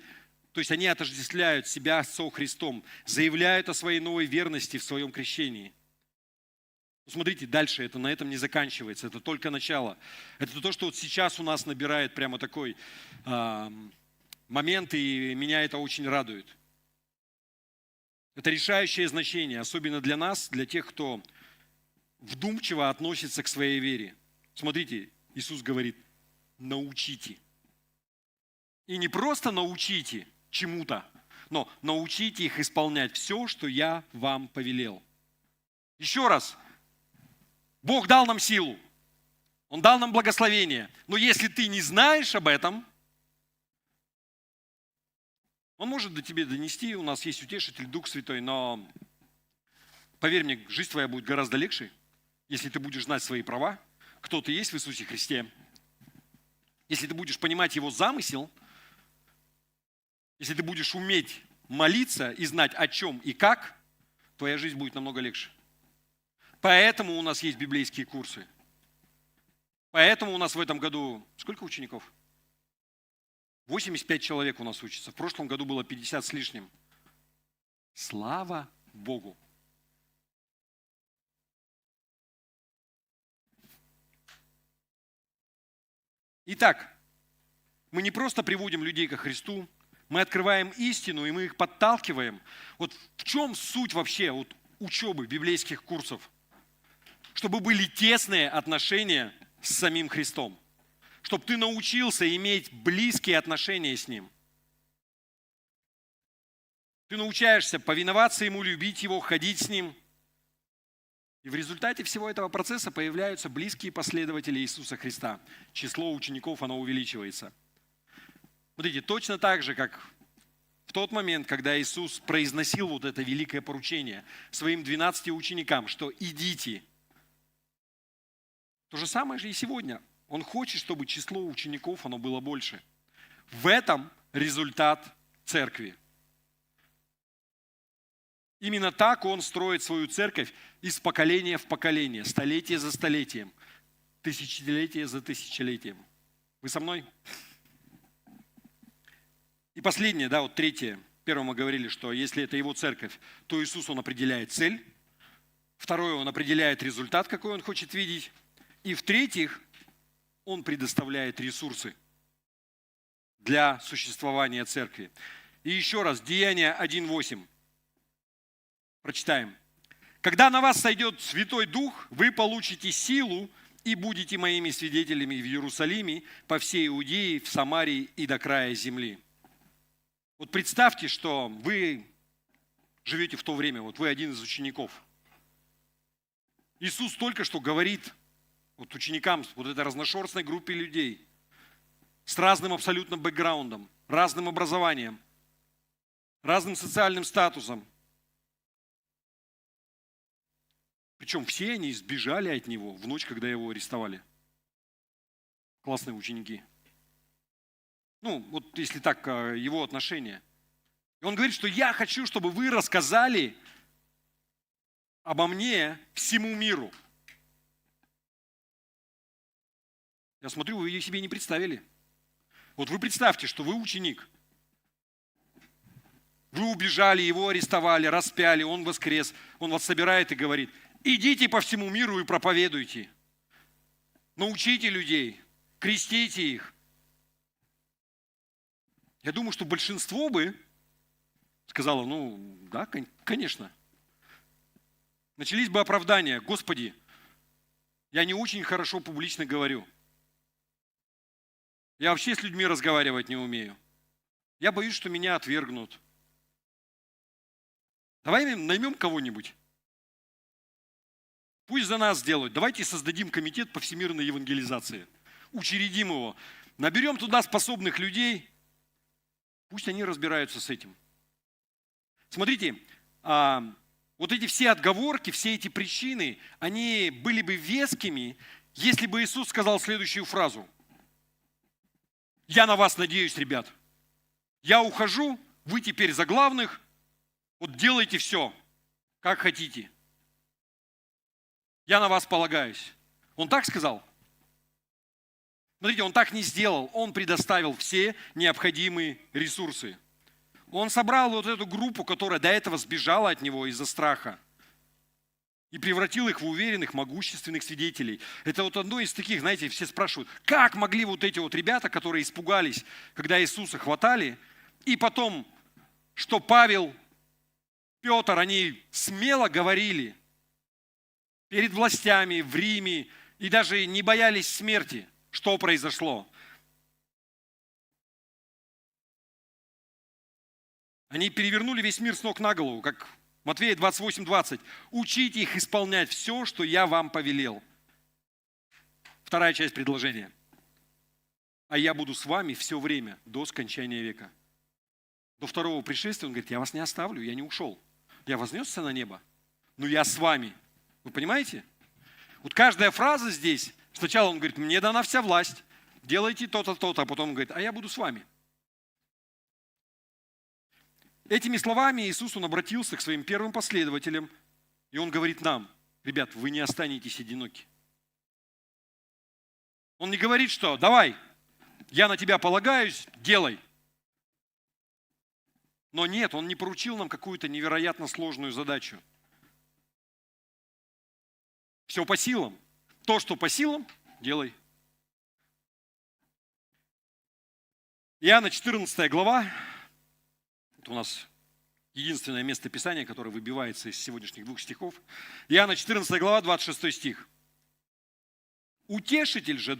то есть они отождествляют себя со Христом, заявляют о своей новой верности в своем крещении. Смотрите, дальше это на этом не заканчивается, это только начало. Это то, что вот сейчас у нас набирает прямо такой момент, и меня это очень радует. Это решающее значение, особенно для нас, для тех, кто вдумчиво относится к своей вере. Смотрите, Иисус говорит, научите. И не просто научите чему-то, но научите их исполнять все, что я вам повелел. Еще раз, Бог дал нам силу, Он дал нам благословение, но если ты не знаешь об этом, Он может до тебя донести, у нас есть утешитель, Дух Святой, но поверь мне, жизнь твоя будет гораздо легче, если ты будешь знать свои права, кто ты есть в Иисусе Христе. Если ты будешь понимать Его замысел, если ты будешь уметь молиться и знать о чем и как, твоя жизнь будет намного легче. Поэтому у нас есть библейские курсы. Поэтому у нас в этом году, сколько учеников? 85 человек у нас учатся. В прошлом году было 50 с лишним. Слава Богу! Итак, мы не просто приводим людей ко Христу, мы открываем истину, и мы их подталкиваем. Вот в чем суть вообще вот учебы библейских курсов? Чтобы были тесные отношения с самим Христом. Чтобы ты научился иметь близкие отношения с Ним. Ты научаешься повиноваться Ему, любить Его, ходить с Ним. И в результате всего этого процесса появляются близкие последователи Иисуса Христа. Число учеников, оно увеличивается. Смотрите, точно так же, как в тот момент, когда Иисус произносил вот это великое поручение своим 12 ученикам, что идите. То же самое же и сегодня. Он хочет, чтобы число учеников, оно было больше. В этом результат церкви. Именно так Он строит свою церковь из поколения в поколение, столетие за столетием, тысячелетие за тысячелетием. Вы со мной? И последнее, да, вот третье. Первое мы говорили, что если это Его церковь, то Иисус, Он определяет цель. Второе, Он определяет результат, какой Он хочет видеть. И в-третьих, Он предоставляет ресурсы для существования церкви. И еще раз, Деяния 1:8. Прочитаем. «Когда на вас сойдет Святой Дух, вы получите силу и будете моими свидетелями в Иерусалиме, по всей Иудее, в Самарии и до края земли». Вот представьте, что вы живете в то время, вот вы один из учеников. Иисус только что говорит вот ученикам, вот этой разношерстной группе людей, с разным абсолютно бэкграундом, разным образованием, разным социальным статусом. Причем все они сбежали от него в ночь, когда его арестовали. Классные ученики. Ну, вот если так, его отношение. И он говорит, что я хочу, чтобы вы рассказали обо мне всему миру. Я смотрю, вы ее себе не представили. Вот вы представьте, что вы ученик. Вы убежали, его арестовали, распяли, он воскрес. Он вас собирает и говорит, идите по всему миру и проповедуйте. Научите людей, крестите их. Я думаю, что большинство бы сказало, ну да, конечно. Начались бы оправдания. Господи, я не очень хорошо публично говорю. Я вообще с людьми разговаривать не умею. Я боюсь, что меня отвергнут. Давай наймем кого-нибудь. Пусть за нас делают. Давайте создадим комитет по всемирной евангелизации. Учредим его. Наберем туда способных людей. Пусть они разбираются с этим. Смотрите, вот эти все отговорки, все эти причины, они были бы вескими, если бы Иисус сказал следующую фразу. Я на вас надеюсь, ребят. Я ухожу, вы теперь за главных. Вот делайте все, как хотите. Я на вас полагаюсь. Он так сказал? Смотрите, он так не сделал. Он предоставил все необходимые ресурсы. Он собрал вот эту группу, которая до этого сбежала от него из-за страха. И превратил их в уверенных, могущественных свидетелей. Это вот одно из таких, знаете, все спрашивают, как могли вот эти вот ребята, которые испугались, когда Иисуса хватали, и потом, что Павел, Петр, они смело говорили перед властями в Риме и даже не боялись смерти. Что произошло? Они перевернули весь мир с ног на голову, как Матфея 28:20. Учите их исполнять все, что я вам повелел. Вторая часть предложения. А я буду с вами все время до скончания века. До второго пришествия он говорит, я вас не оставлю, я не ушел. Я вознесся на небо, но я с вами. Вы понимаете? Вот каждая фраза здесь, сначала он говорит, мне дана вся власть, делайте то-то, то-то, а потом он говорит, а я буду с вами. Этими словами Иисус, он обратился к своим первым последователям, и он говорит нам, ребят, вы не останетесь одиноки. Он не говорит, что давай, я на тебя полагаюсь, делай. Но нет, он не поручил нам какую-то невероятно сложную задачу. Все по силам. То, что по силам, делай. Иоанна 14 глава. Это у нас единственное место Писания, которое выбивается из сегодняшних двух стихов. Иоанна 14 глава, 26 стих. «Утешитель же,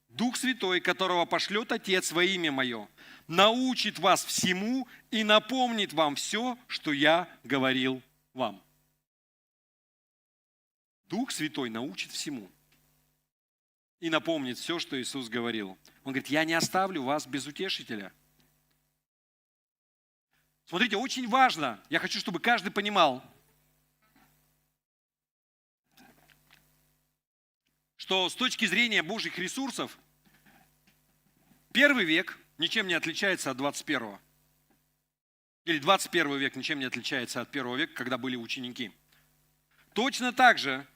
Дух Святой, которого пошлет Отец во имя Мое, научит вас всему и напомнит вам все, что я говорил вам». Дух Святой научит всему и напомнит все, что Иисус говорил. Он говорит, я не оставлю вас без утешителя. Смотрите, очень важно, я хочу, чтобы каждый понимал, что с точки зрения Божьих ресурсов, первый век ничем не отличается от 21-го. Или 21 век ничем не отличается от первого века, когда были ученики. Точно так же,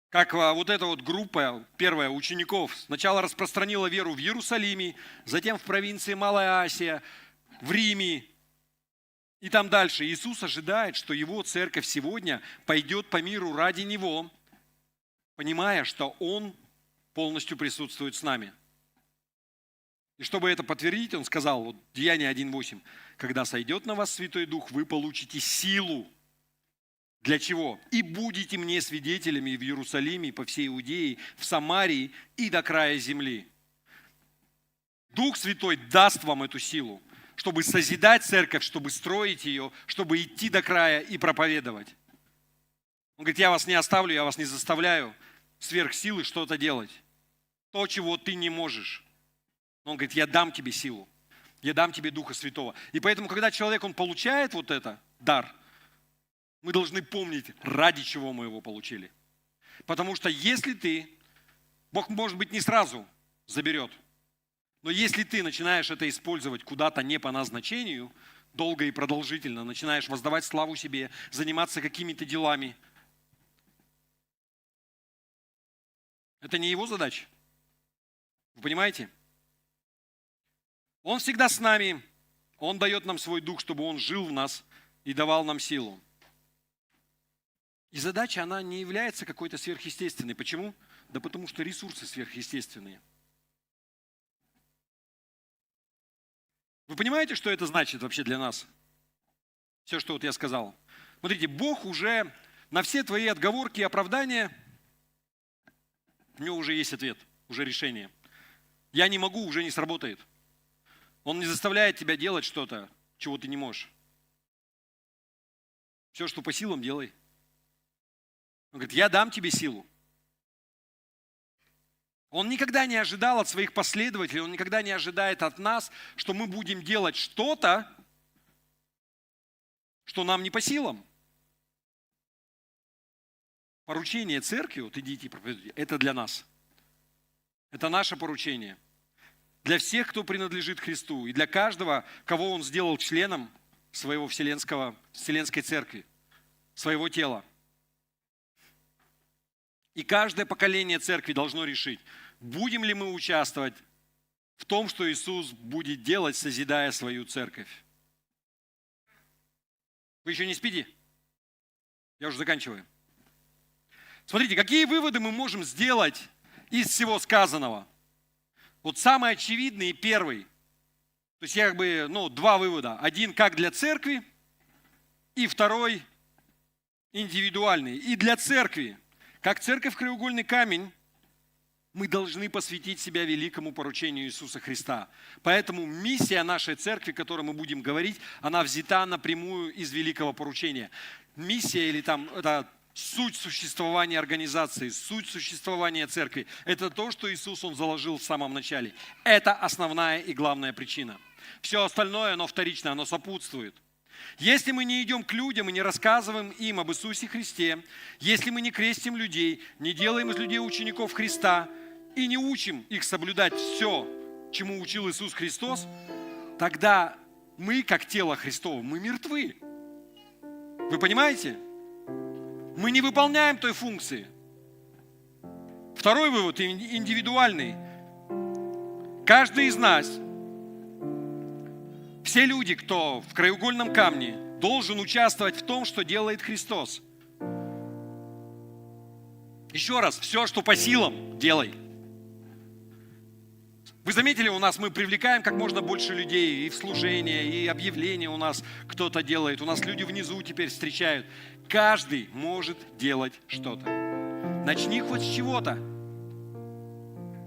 как вот эта вот группа, первая, учеников, сначала распространила веру в Иерусалиме, затем в провинции Малая Асия, в Риме и там дальше. Иисус ожидает, что Его церковь сегодня пойдет по миру ради Него, понимая, что Он полностью присутствует с нами. И чтобы это подтвердить, Он сказал, вот Деяние 1:8, «Когда сойдет на вас Святой Дух, вы получите силу». Для чего? «И будете мне свидетелями в Иерусалиме, по всей Иудее, в Самарии и до края земли». Дух Святой даст вам эту силу, чтобы созидать церковь, чтобы строить ее, чтобы идти до края и проповедовать. Он говорит, я вас не оставлю, я вас не заставляю сверх силы что-то делать. То, чего ты не можешь. Он говорит, я дам тебе силу. Я дам тебе Духа Святого. И поэтому, когда человек, он получает вот это, дар, мы должны помнить, ради чего мы его получили. Потому что если ты, Бог, может быть, не сразу заберет, но если ты начинаешь это использовать куда-то не по назначению, долго и продолжительно, начинаешь воздавать славу себе, заниматься какими-то делами, это не его задача. Вы понимаете? Он всегда с нами, Он дает нам свой дух, чтобы Он жил в нас и давал нам силу. И задача, она не является какой-то сверхъестественной. Почему? Да потому что ресурсы сверхъестественные. Вы понимаете, что это значит вообще для нас? Все, что вот я сказал. Смотрите, Бог уже на все твои отговорки и оправдания, у него уже есть ответ, уже решение. Я не могу, уже не сработает. Он не заставляет тебя делать что-то, чего ты не можешь. Все, что по силам, делай. Он говорит, я дам тебе силу. Он никогда не ожидал от своих последователей, он никогда не ожидает от нас, что мы будем делать что-то, что нам не по силам. Поручение церкви, вот идите и проповедуйте, это для нас. Это наше поручение. Для всех, кто принадлежит Христу, и для каждого, кого Он сделал членом своего вселенской церкви, своего тела. И каждое поколение церкви должно решить, будем ли мы участвовать в том, что Иисус будет делать, созидая свою церковь. Вы еще не спите? Я уже заканчиваю. Смотрите, какие выводы мы можем сделать из всего сказанного? Вот самый очевидный и первый. То есть я два вывода. Один как для церкви, и второй индивидуальный. И для церкви, как церковь краеугольный камень, мы должны посвятить себя великому поручению Иисуса Христа. Поэтому миссия нашей церкви, о которой мы будем говорить, она взята напрямую из великого поручения. Миссия или это суть существования организации, суть существования церкви. Это то, что Иисус, Он заложил в самом начале. Это основная и главная причина. Все остальное, оно вторично, оно сопутствует. Если мы не идем к людям и не рассказываем им об Иисусе Христе, если мы не крестим людей, не делаем из людей учеников Христа и не учим их соблюдать все, чему учил Иисус Христос, тогда мы, как тело Христово, мы мертвы. Вы понимаете? Мы не выполняем той функции. Второй вывод, индивидуальный. Каждый из нас, все люди, кто в краеугольном камне, должен участвовать в том, что делает Христос. Еще раз, все, что по силам, делай. Вы заметили, у нас мы привлекаем как можно больше людей и в служение, и объявления у нас кто-то делает. У нас люди внизу теперь встречают. Каждый может делать что-то. Начни хоть с чего-то.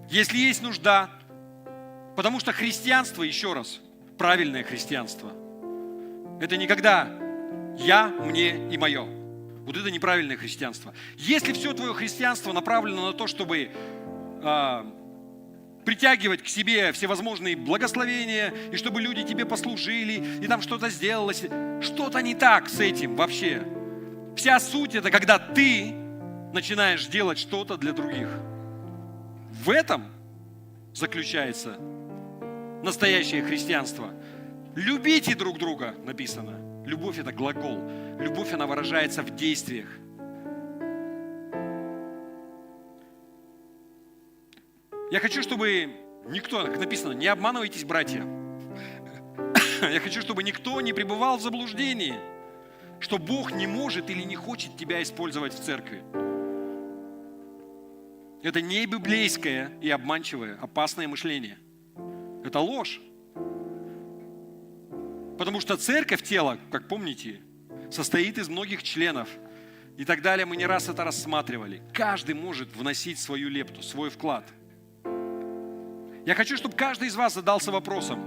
Если есть нужда. Потому что христианство, еще раз, правильное христианство, это не когда я, мне и мое. Вот это неправильное христианство. Если все твое христианство направлено на то, чтобы притягивать к себе всевозможные благословения, и чтобы люди тебе послужили, и там что-то сделалось, что-то не так с этим вообще. Вся суть это, когда ты начинаешь делать что-то для других. В этом заключается настоящее христианство. Любите друг друга, написано. Любовь это глагол. Любовь, она выражается в действиях. Я хочу, чтобы никто, как написано, не обманывайтесь, братья. Я хочу, чтобы никто не пребывал в заблуждении, что Бог не может или не хочет тебя использовать в церкви. Это не библейское и обманчивое, опасное мышление. Это ложь. Потому что церковь, тело, как помните, состоит из многих членов. И так далее. Мы не раз это рассматривали. Каждый может вносить свою лепту, свой вклад. Я хочу, чтобы каждый из вас задался вопросом: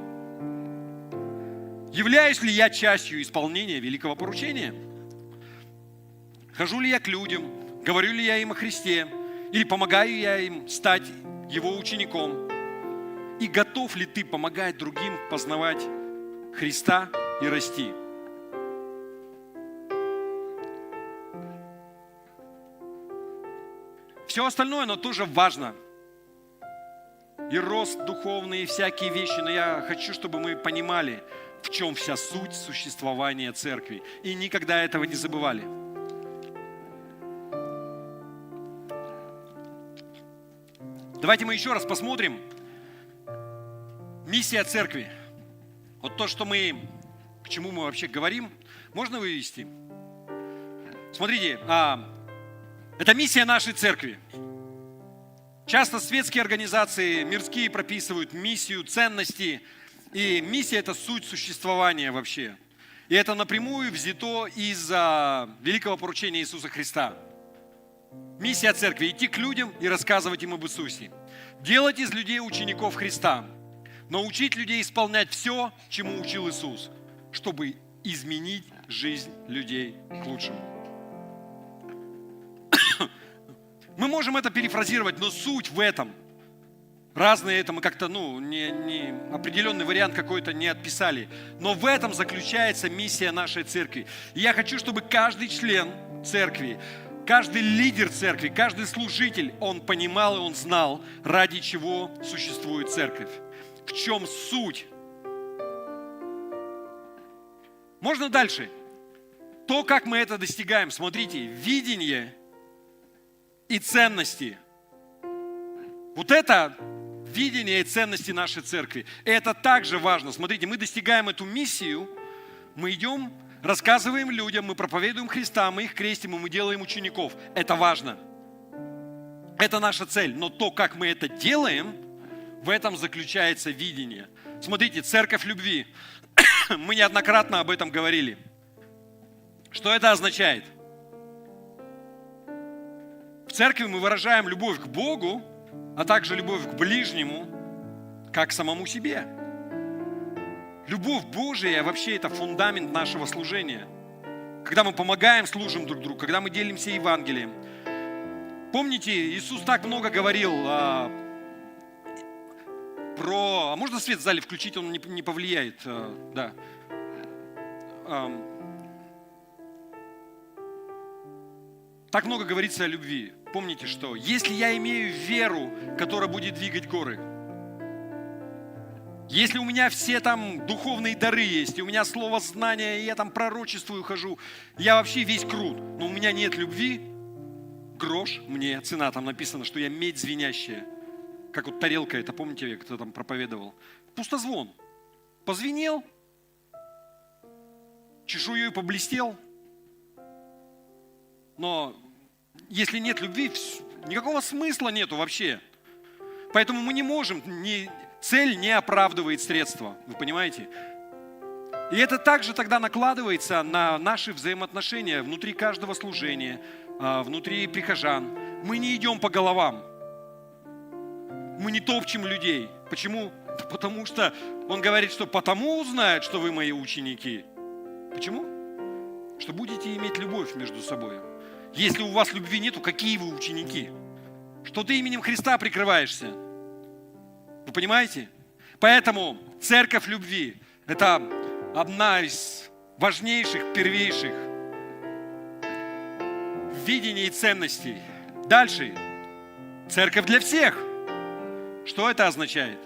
являюсь ли я частью исполнения великого поручения? Хожу ли я к людям? Говорю ли я им о Христе? Или помогаю я им стать Его учеником? И готов ли ты помогать другим познавать Христа и расти? Все остальное, оно тоже важно. И рост духовный, и всякие вещи. Но я хочу, чтобы мы понимали, в чем вся суть существования церкви. И никогда этого не забывали. Давайте мы еще раз посмотрим. Миссия церкви. Вот то, что к чему мы вообще говорим, можно вывести. Смотрите, это миссия нашей церкви. Часто светские организации, мирские прописывают миссию, ценности. И миссия – это суть существования вообще. И это напрямую взято из великого поручения Иисуса Христа. Миссия церкви – идти к людям и рассказывать им об Иисусе. Делать из людей учеников Христа. Научить людей исполнять все, чему учил Иисус, чтобы изменить жизнь людей к лучшему. Мы можем это перефразировать, но суть в этом. Разные это мы как-то, не определенный вариант какой-то не отписали. Но в этом заключается миссия нашей церкви. И я хочу, чтобы каждый член церкви, каждый лидер церкви, каждый служитель, он понимал и он знал, ради чего существует церковь. В чем суть? Можно дальше? То, как мы это достигаем. Смотрите, видение и ценности. Вот это видение и ценности нашей церкви. Это также важно. Смотрите, мы достигаем эту миссию, мы идем, рассказываем людям, мы проповедуем Христа, мы их крестим, и мы делаем учеников. Это важно. Это наша цель. Но то, как мы это делаем, в этом заключается видение. Смотрите, церковь любви. Мы неоднократно об этом говорили. Что это означает? В церкви мы выражаем любовь к Богу, а также любовь к ближнему, как к самому себе. Любовь Божия вообще это фундамент нашего служения. Когда мы помогаем, служим друг другу, когда мы делимся Евангелием. Помните, Иисус так много говорил про... А можно свет в зале включить, он не повлияет. Да. Так много говорится о любви. Помните, что если я имею веру, которая будет двигать горы, если у меня все там духовные дары есть, и у меня слово знания, и я там пророчествую, хожу, я вообще весь крут, но у меня нет любви, грош мне цена. Там написано, что я медь звенящая. Как вот тарелка, это помните, кто там проповедовал? Пустозвон. Позвенел, чешуей поблестел, но если нет любви, никакого смысла нету вообще. Поэтому мы не можем, цель не оправдывает средства, вы понимаете? И это также тогда накладывается на наши взаимоотношения внутри каждого служения, внутри прихожан. Мы не идем по головам, мы не топчем людей. Почему? Да потому что он говорит, что потому узнают, что вы мои ученики. Почему? Что будете иметь любовь между собой. Если у вас любви нету, какие вы ученики? Что ты именем Христа прикрываешься? Вы понимаете? Поэтому церковь любви – это одна из важнейших, первейших видений и ценностей. Дальше. Церковь для всех. Что это означает?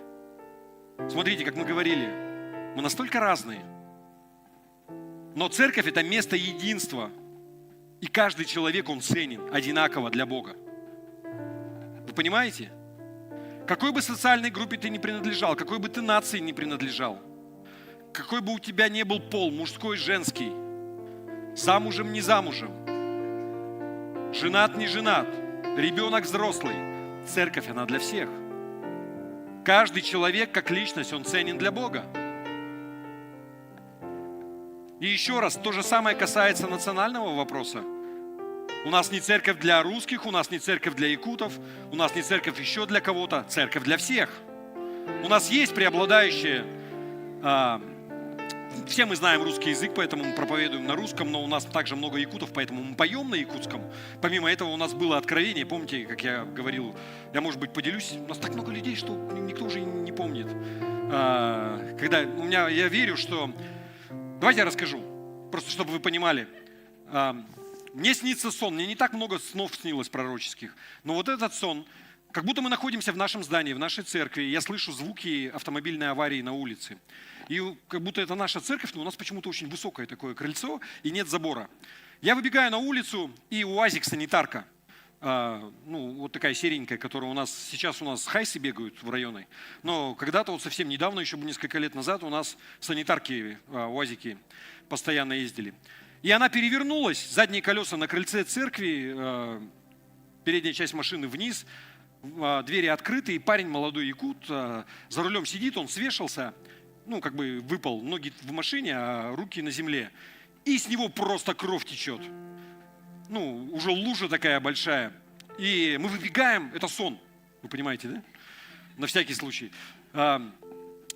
Смотрите, как мы говорили, мы настолько разные. Но церковь – это место единства. И каждый человек, он ценен одинаково для Бога. Вы понимаете? Какой бы социальной группе ты ни принадлежал, какой бы ты нации ни принадлежал, какой бы у тебя ни был пол, мужской, женский, замужем, не замужем, женат, не женат, ребенок, взрослый, церковь, она для всех. Каждый человек, как личность, он ценен для Бога. И еще раз, то же самое касается национального вопроса. У нас не церковь для русских, у нас не церковь для якутов, у нас не церковь еще для кого-то, церковь для всех. У нас есть преобладающее Все мы знаем русский язык, поэтому мы проповедуем на русском, но у нас также много якутов, поэтому мы поем на якутском. Помимо этого у нас было откровение, помните, как я говорил, я, может быть, поделюсь, у нас так много людей, что никто уже не помнит. Я верю, что... Давайте я расскажу, просто чтобы вы понимали. Мне снится сон, мне не так много снов снилось пророческих, но вот этот сон, как будто мы находимся в нашем здании, в нашей церкви, я слышу звуки автомобильной аварии на улице. И как будто это наша церковь, но у нас почему-то очень высокое такое крыльцо и нет забора. Я выбегаю на улицу, и УАЗик-санитарка, вот такая серенькая, которая сейчас у нас хайсы бегают в районе, но когда-то вот совсем недавно, еще несколько лет назад, у нас санитарки, УАЗики постоянно ездили. И она перевернулась, задние колеса на крыльце церкви, передняя часть машины вниз, двери открыты, и парень, молодой якут, за рулем сидит, он свешался, выпал, ноги в машине, а руки на земле. И с него просто кровь течет. Уже лужа такая большая. И мы выбегаем, это сон, вы понимаете, да? На всякий случай.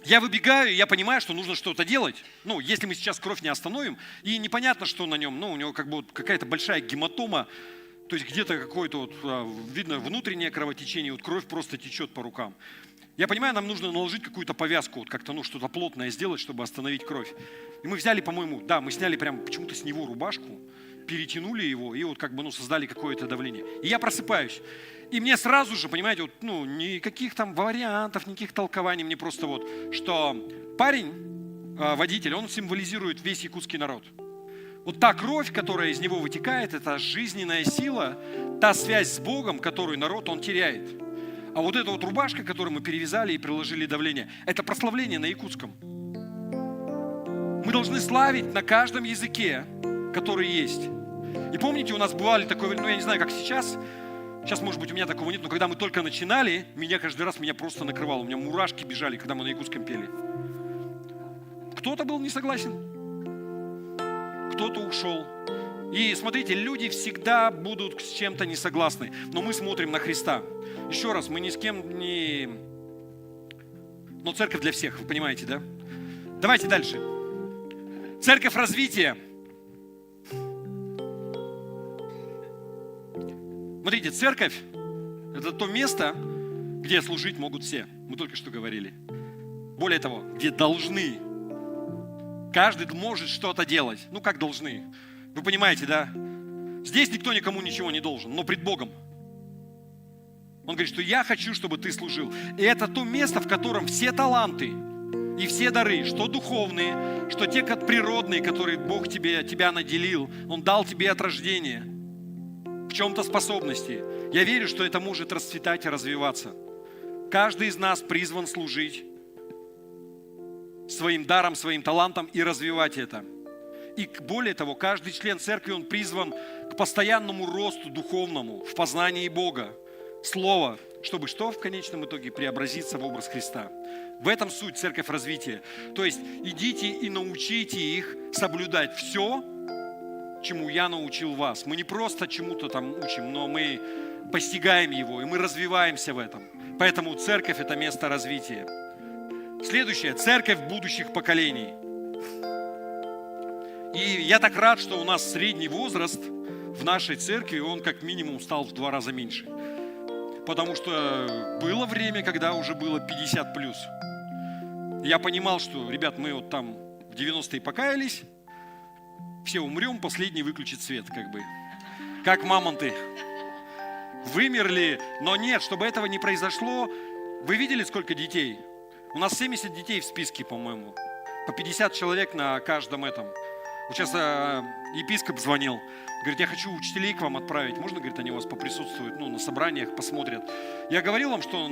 Я выбегаю, и я понимаю, что нужно что-то делать. Если мы сейчас кровь не остановим, и непонятно, что на нем, у него какая-то большая гематома, то есть где-то какое-то видно внутреннее кровотечение, кровь просто течет по рукам. Я понимаю, нам нужно наложить какую-то повязку, как-то что-то плотное сделать, чтобы остановить кровь. И мы взяли, мы сняли прям почему-то с него рубашку, перетянули его и создали какое-то давление. И я просыпаюсь. И мне сразу же, понимаете, никаких там вариантов, никаких толкований, мне просто что парень, водитель, он символизирует весь якутский народ. Вот та кровь, которая из него вытекает, это жизненная сила, та связь с Богом, которую народ, он теряет. А вот эта рубашка, которую мы перевязали и приложили давление, это прославление на якутском. Мы должны славить на каждом языке, который есть. И помните, у нас бывали такое, я не знаю, как сейчас, может быть, у меня такого нет, но когда мы только начинали, каждый раз меня просто накрывало, у меня мурашки бежали, когда мы на якутском пели. Кто-то был не согласен, кто-то ушел. И смотрите, люди всегда будут с чем-то не согласны, но мы смотрим на Христа. Еще раз, мы ни с кем не... Но церковь для всех, вы понимаете, да? Давайте дальше. Церковь развития. Смотрите, церковь – это то место, где служить могут все. Мы только что говорили. Более того, где должны. Каждый может что-то делать. Как должны? Вы понимаете, да? Здесь никто никому ничего не должен, но пред Богом. Он говорит, что я хочу, чтобы ты служил. И это то место, в котором все таланты и все дары, что духовные, что те природные, которые Бог тебя наделил, Он дал тебе от рождения, в чем-то способности. Я верю, что это может расцветать и развиваться. Каждый из нас призван служить своим даром, своим талантом и развивать это. И более того, каждый член церкви, он призван к постоянному росту духовному, в познании Бога, Слова, чтобы что в конечном итоге преобразиться в образ Христа. В этом суть церковь развития. То есть идите и научите их соблюдать все, чему я научил вас. Мы не просто чему-то там учим, но мы постигаем его, и мы развиваемся в этом. Поэтому церковь – это место развития. Следующее – церковь будущих поколений. И я так рад, что у нас средний возраст в нашей церкви, он как минимум стал в 2 раза меньше. Потому что было время, когда уже было 50+. Я понимал, что, ребят, мы там в 90-е покаялись, все умрем, последний выключит свет, как мамонты. Вымерли, но нет, чтобы этого не произошло. Вы видели, сколько детей? У нас 70 детей в списке, по-моему. По 50 человек на каждом этом. Вот сейчас епископ звонил. Говорит, я хочу учителей к вам отправить. Можно, говорит, они у вас поприсутствуют, на собраниях, посмотрят. Я говорил вам, что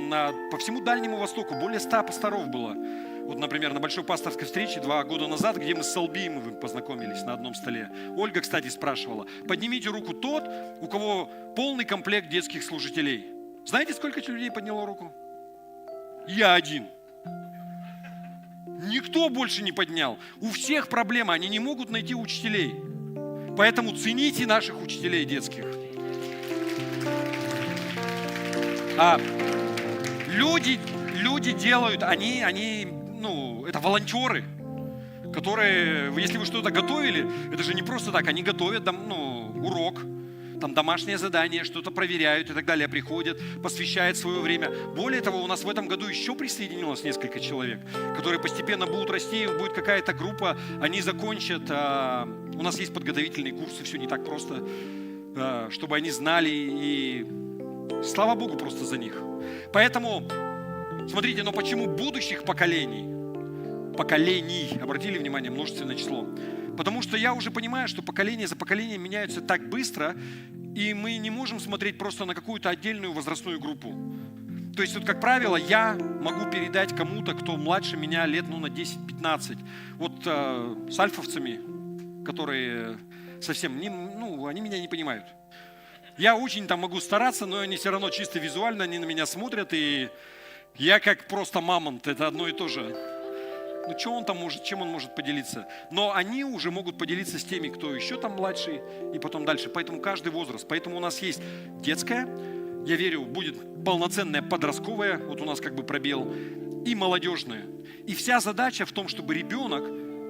по всему Дальнему Востоку более 100 пасторов было. Вот, например, на большой пасторской встрече 2 года назад, где мы с Салбиевым познакомились на одном столе. Ольга, кстати, спрашивала, поднимите руку тот, у кого полный комплект детских служителей. Знаете, сколько людей подняло руку? Я один. Никто больше не поднял. У всех проблемы, они не могут найти учителей. Поэтому цените наших учителей детских. Люди делают, это волонтеры, которые, если вы что-то готовили, это же не просто так, они готовят урок, там домашнее задание, что-то проверяют и так далее, приходят, посвящают свое время. Более того, у нас в этом году еще присоединилось несколько человек, которые постепенно будут расти, будет какая-то группа, они закончат, у нас есть подготовительные курсы, все не так просто, чтобы они знали, и слава Богу просто за них. Поэтому, смотрите, но почему будущих поколений, обратили внимание, множественное число? Потому что я уже понимаю, что поколение за поколением меняются так быстро, и мы не можем смотреть просто на какую-то отдельную возрастную группу. То есть, вот, как правило, я могу передать кому-то, кто младше меня лет на 10-15. Вот с альфовцами, которые совсем, они меня не понимают. Я очень там могу стараться, но они все равно чисто визуально, они на меня смотрят, и я как просто мамонт, это одно и то же. Что он там может, чем он может поделиться? Но они уже могут поделиться с теми, кто еще там младший, и потом дальше. Поэтому каждый возраст. Поэтому у нас есть детская, я верю, будет полноценная подростковая, вот у нас как бы пробел, и молодежная. И вся задача в том, чтобы ребенок,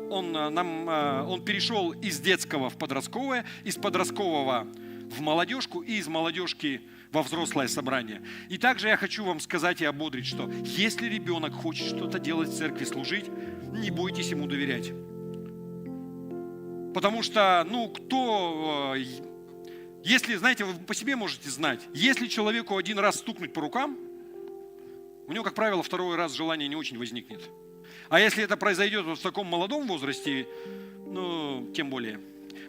он перешел из детского в подростковое, из подросткового в молодежку и из молодежки во взрослое собрание. И также я хочу вам сказать и ободрить, что если ребенок хочет что-то делать в церкви, служить, не бойтесь ему доверять. Потому что, если, знаете, вы по себе можете знать, если человеку один раз стукнуть по рукам, у него, как правило, второй раз желание не очень возникнет. А если это произойдет вот в таком молодом возрасте, тем более.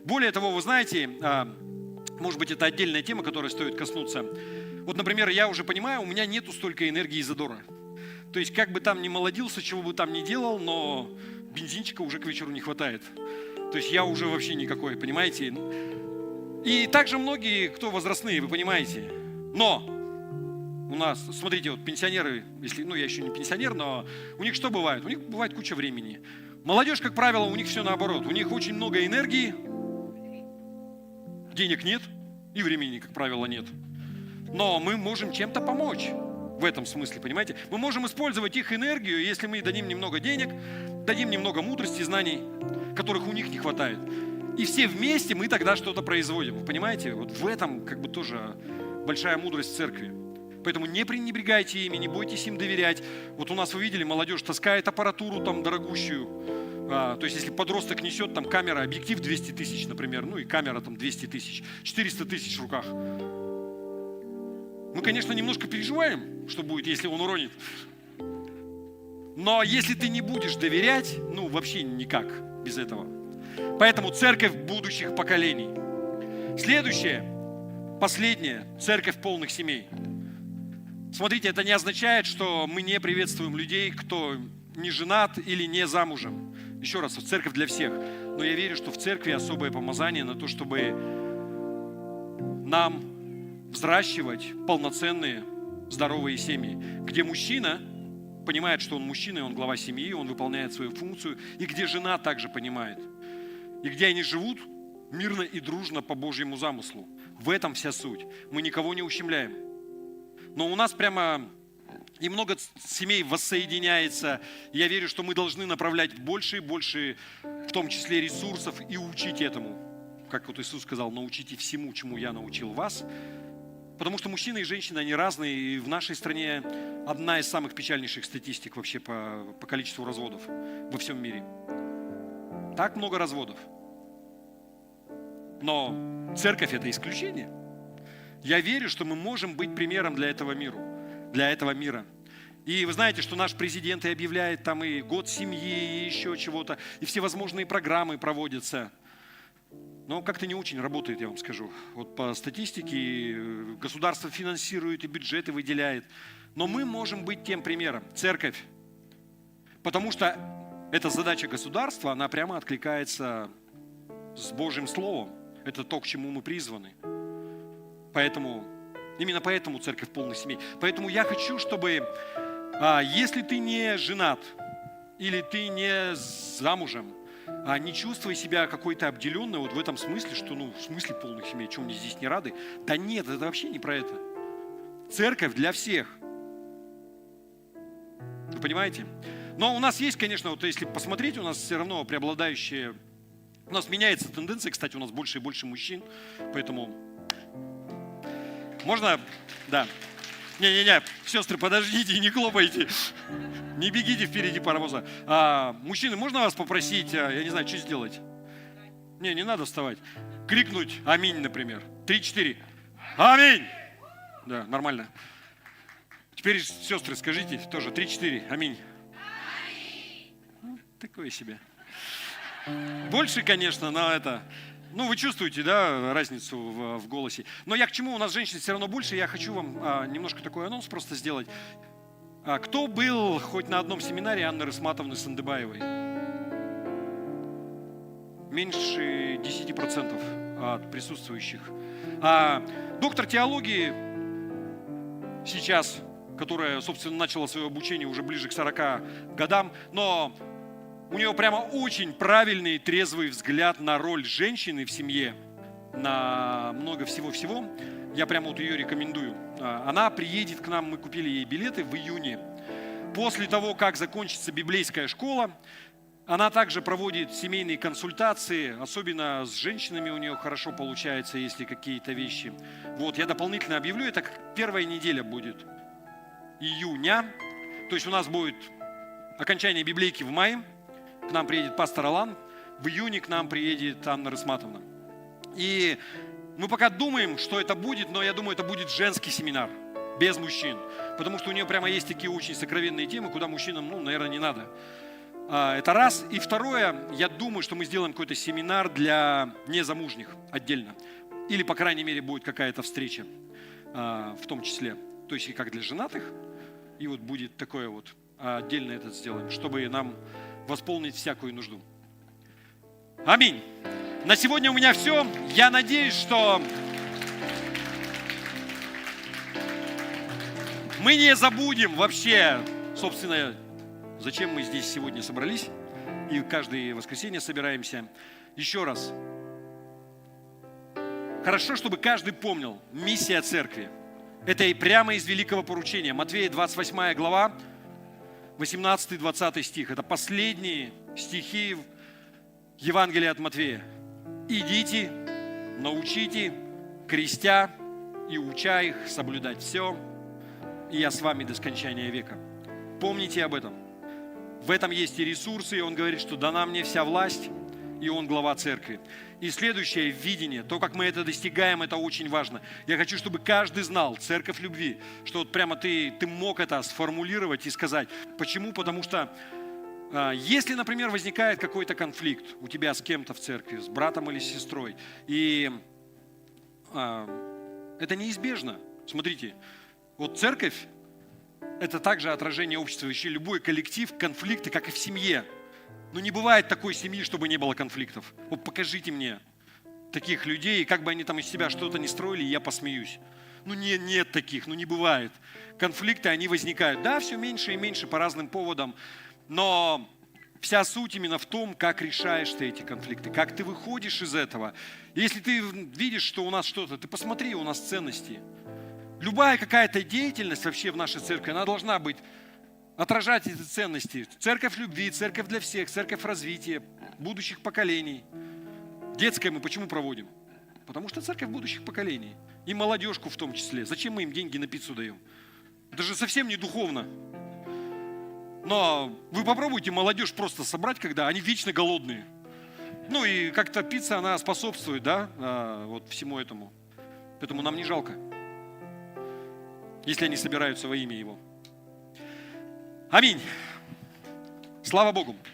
Более того, вы знаете, может быть, это отдельная тема, которой стоит коснуться. Вот, например, я уже понимаю, у меня нету столько энергии и задора. То есть, как бы там ни молодился, чего бы там ни делал, но бензинчика уже к вечеру не хватает. То есть, я уже вообще никакой, понимаете? И также многие, кто возрастные, вы понимаете. Но у нас, смотрите, вот пенсионеры, я еще не пенсионер, но у них что бывает? У них бывает куча времени. Молодежь, как правило, у них все наоборот. У них очень много энергии, денег нет и времени, как правило, нет. Но мы можем чем-то помочь в этом смысле, понимаете? Мы можем использовать их энергию, если мы дадим немного денег, дадим немного мудрости, знаний, которых у них не хватает. И все вместе мы тогда что-то производим, вы понимаете? Вот в этом как бы тоже большая мудрость церкви. Поэтому не пренебрегайте ими, не бойтесь им доверять. Вот у нас, вы видели, молодежь таскает аппаратуру там дорогущую. То есть, если подросток несет там камера, объектив 200 тысяч, например, и камера там 200 тысяч, 400 тысяч в руках. Мы, конечно, немножко переживаем, что будет, если он уронит. Но если ты не будешь доверять, вообще никак без этого. Поэтому церковь будущих поколений. Следующее, последнее, церковь полных семей. Смотрите, это не означает, что мы не приветствуем людей, кто не женат или не замужем. Еще раз, церковь для всех. Но я верю, что в церкви особое помазание на то, чтобы нам взращивать полноценные, здоровые семьи, где мужчина понимает, что он мужчина, и он глава семьи, он выполняет свою функцию, и где жена также понимает, и где они живут мирно и дружно по Божьему замыслу. В этом вся суть. Мы никого не ущемляем. Но у нас прямо и много семей воссоединяется. Я верю, что мы должны направлять больше и больше, в том числе ресурсов, и учить этому. Как вот Иисус сказал, научите всему, чему я научил вас. Потому что мужчины и женщины, они разные. И в нашей стране одна из самых печальнейших статистик вообще по количеству разводов во всем мире. Так много разводов. Но церковь – это исключение. Я верю, что мы можем быть примером для этого мира. И вы знаете, что наш президент и объявляет там и год семьи, и еще чего-то, и всевозможные программы проводятся. Но как-то не очень работает, я вам скажу. Вот по статистике государство финансирует и бюджеты выделяет. Но мы можем быть тем примером, церковь. Потому что эта задача государства, она прямо откликается с Божьим Словом. Это то, к чему мы призваны. Именно поэтому церковь полных семей. Поэтому я хочу, чтобы, если ты не женат или ты не замужем, не чувствуй себя какой-то обделенной вот в этом смысле, что, в смысле полных семей, что мне здесь не рады? Да нет, это вообще не про это. Церковь для всех. Вы понимаете? Но у нас есть, конечно, вот если посмотреть, у нас все равно преобладающие, у нас меняется тенденция, кстати, у нас больше и больше мужчин, поэтому можно, да. Не-не-не, сестры, подождите, не хлопайте, не бегите впереди паровоза. Мужчины, можно вас попросить, я не знаю, что сделать? Не надо вставать. Крикнуть «Аминь», например. 3-4. Аминь! Да, нормально. Теперь, сестры, скажите тоже 3-4. Аминь. Такое себе. Больше, конечно, но это... Ну, вы чувствуете, да, разницу в голосе. Но я к чему? У нас женщин все равно больше. Я хочу вам немножко такой анонс просто сделать. Кто был хоть на одном семинаре Анны Рысматовны Сандыбаевой? Меньше 10% от присутствующих. Доктор теологии сейчас, которая, собственно, начала свое обучение уже ближе к 40 годам, но у нее прямо очень правильный, трезвый взгляд на роль женщины в семье, на много всего-всего. Я прямо вот ее рекомендую. Она приедет к нам, мы купили ей билеты в июне. После того, как закончится библейская школа, она также проводит семейные консультации, особенно с женщинами у нее хорошо получается, если какие-то вещи. Вот, я дополнительно объявлю, это первая неделя будет июня. То есть у нас будет окончание библейки в мае. К нам приедет пастор Алан. В июне к нам приедет Анна Рысматовна. И мы пока думаем, что это будет, но я думаю, это будет женский семинар, без мужчин. Потому что у нее прямо есть такие очень сокровенные темы, куда мужчинам, наверное, не надо. Это раз. И второе, я думаю, что мы сделаем какой-то семинар для незамужних отдельно. Или, по крайней мере, будет какая-то встреча в том числе. То есть и как для женатых. И вот будет такое вот отдельно это сделаем, чтобы нам восполнить всякую нужду. Аминь. На сегодня у меня все. Я надеюсь, что мы не забудем вообще, собственно, зачем мы здесь сегодня собрались. И каждое воскресенье собираемся. Еще раз. Хорошо, чтобы каждый помнил миссия церкви. Это и прямо из великого поручения. Матвея 28 глава, 18-20 стих. Это последние стихи Евангелия от Матфея. «Идите, научите, крестя и уча их соблюдать все, и я с вами до скончания века». Помните об этом. В этом есть и ресурсы, и он говорит, что дана мне вся власть, и он глава церкви. И следующее видение, то, как мы это достигаем, это очень важно. Я хочу, чтобы каждый знал, церковь любви, что вот прямо ты мог это сформулировать и сказать. Почему? Потому что если, например, возникает какой-то конфликт у тебя с кем-то в церкви, с братом или с сестрой, и это неизбежно. Смотрите, вот церковь – это также отражение общества. Еще любой коллектив, конфликты, как и в семье. Но не бывает такой семьи, чтобы не было конфликтов. Вот покажите мне таких людей, как бы они там из себя что-то не строили, я посмеюсь. Нет таких, не бывает. Конфликты, они возникают. Да, все меньше и меньше по разным поводам, но вся суть именно в том, как решаешь ты эти конфликты, как ты выходишь из этого. Если ты видишь, что у нас что-то, ты посмотри, у нас ценности. Любая какая-то деятельность вообще в нашей церкви, она должна быть, отражать эти ценности. Церковь любви, церковь для всех, церковь развития будущих поколений. Детское мы почему проводим? Потому что церковь будущих поколений. И молодежку в том числе. Зачем мы им деньги на пиццу даем? Это же совсем не духовно. Но вы попробуйте молодежь просто собрать, когда они вечно голодные. И как-то пицца, она способствует, да, вот всему этому. Поэтому нам не жалко, если они собираются во имя Его. Аминь. Слава Богу.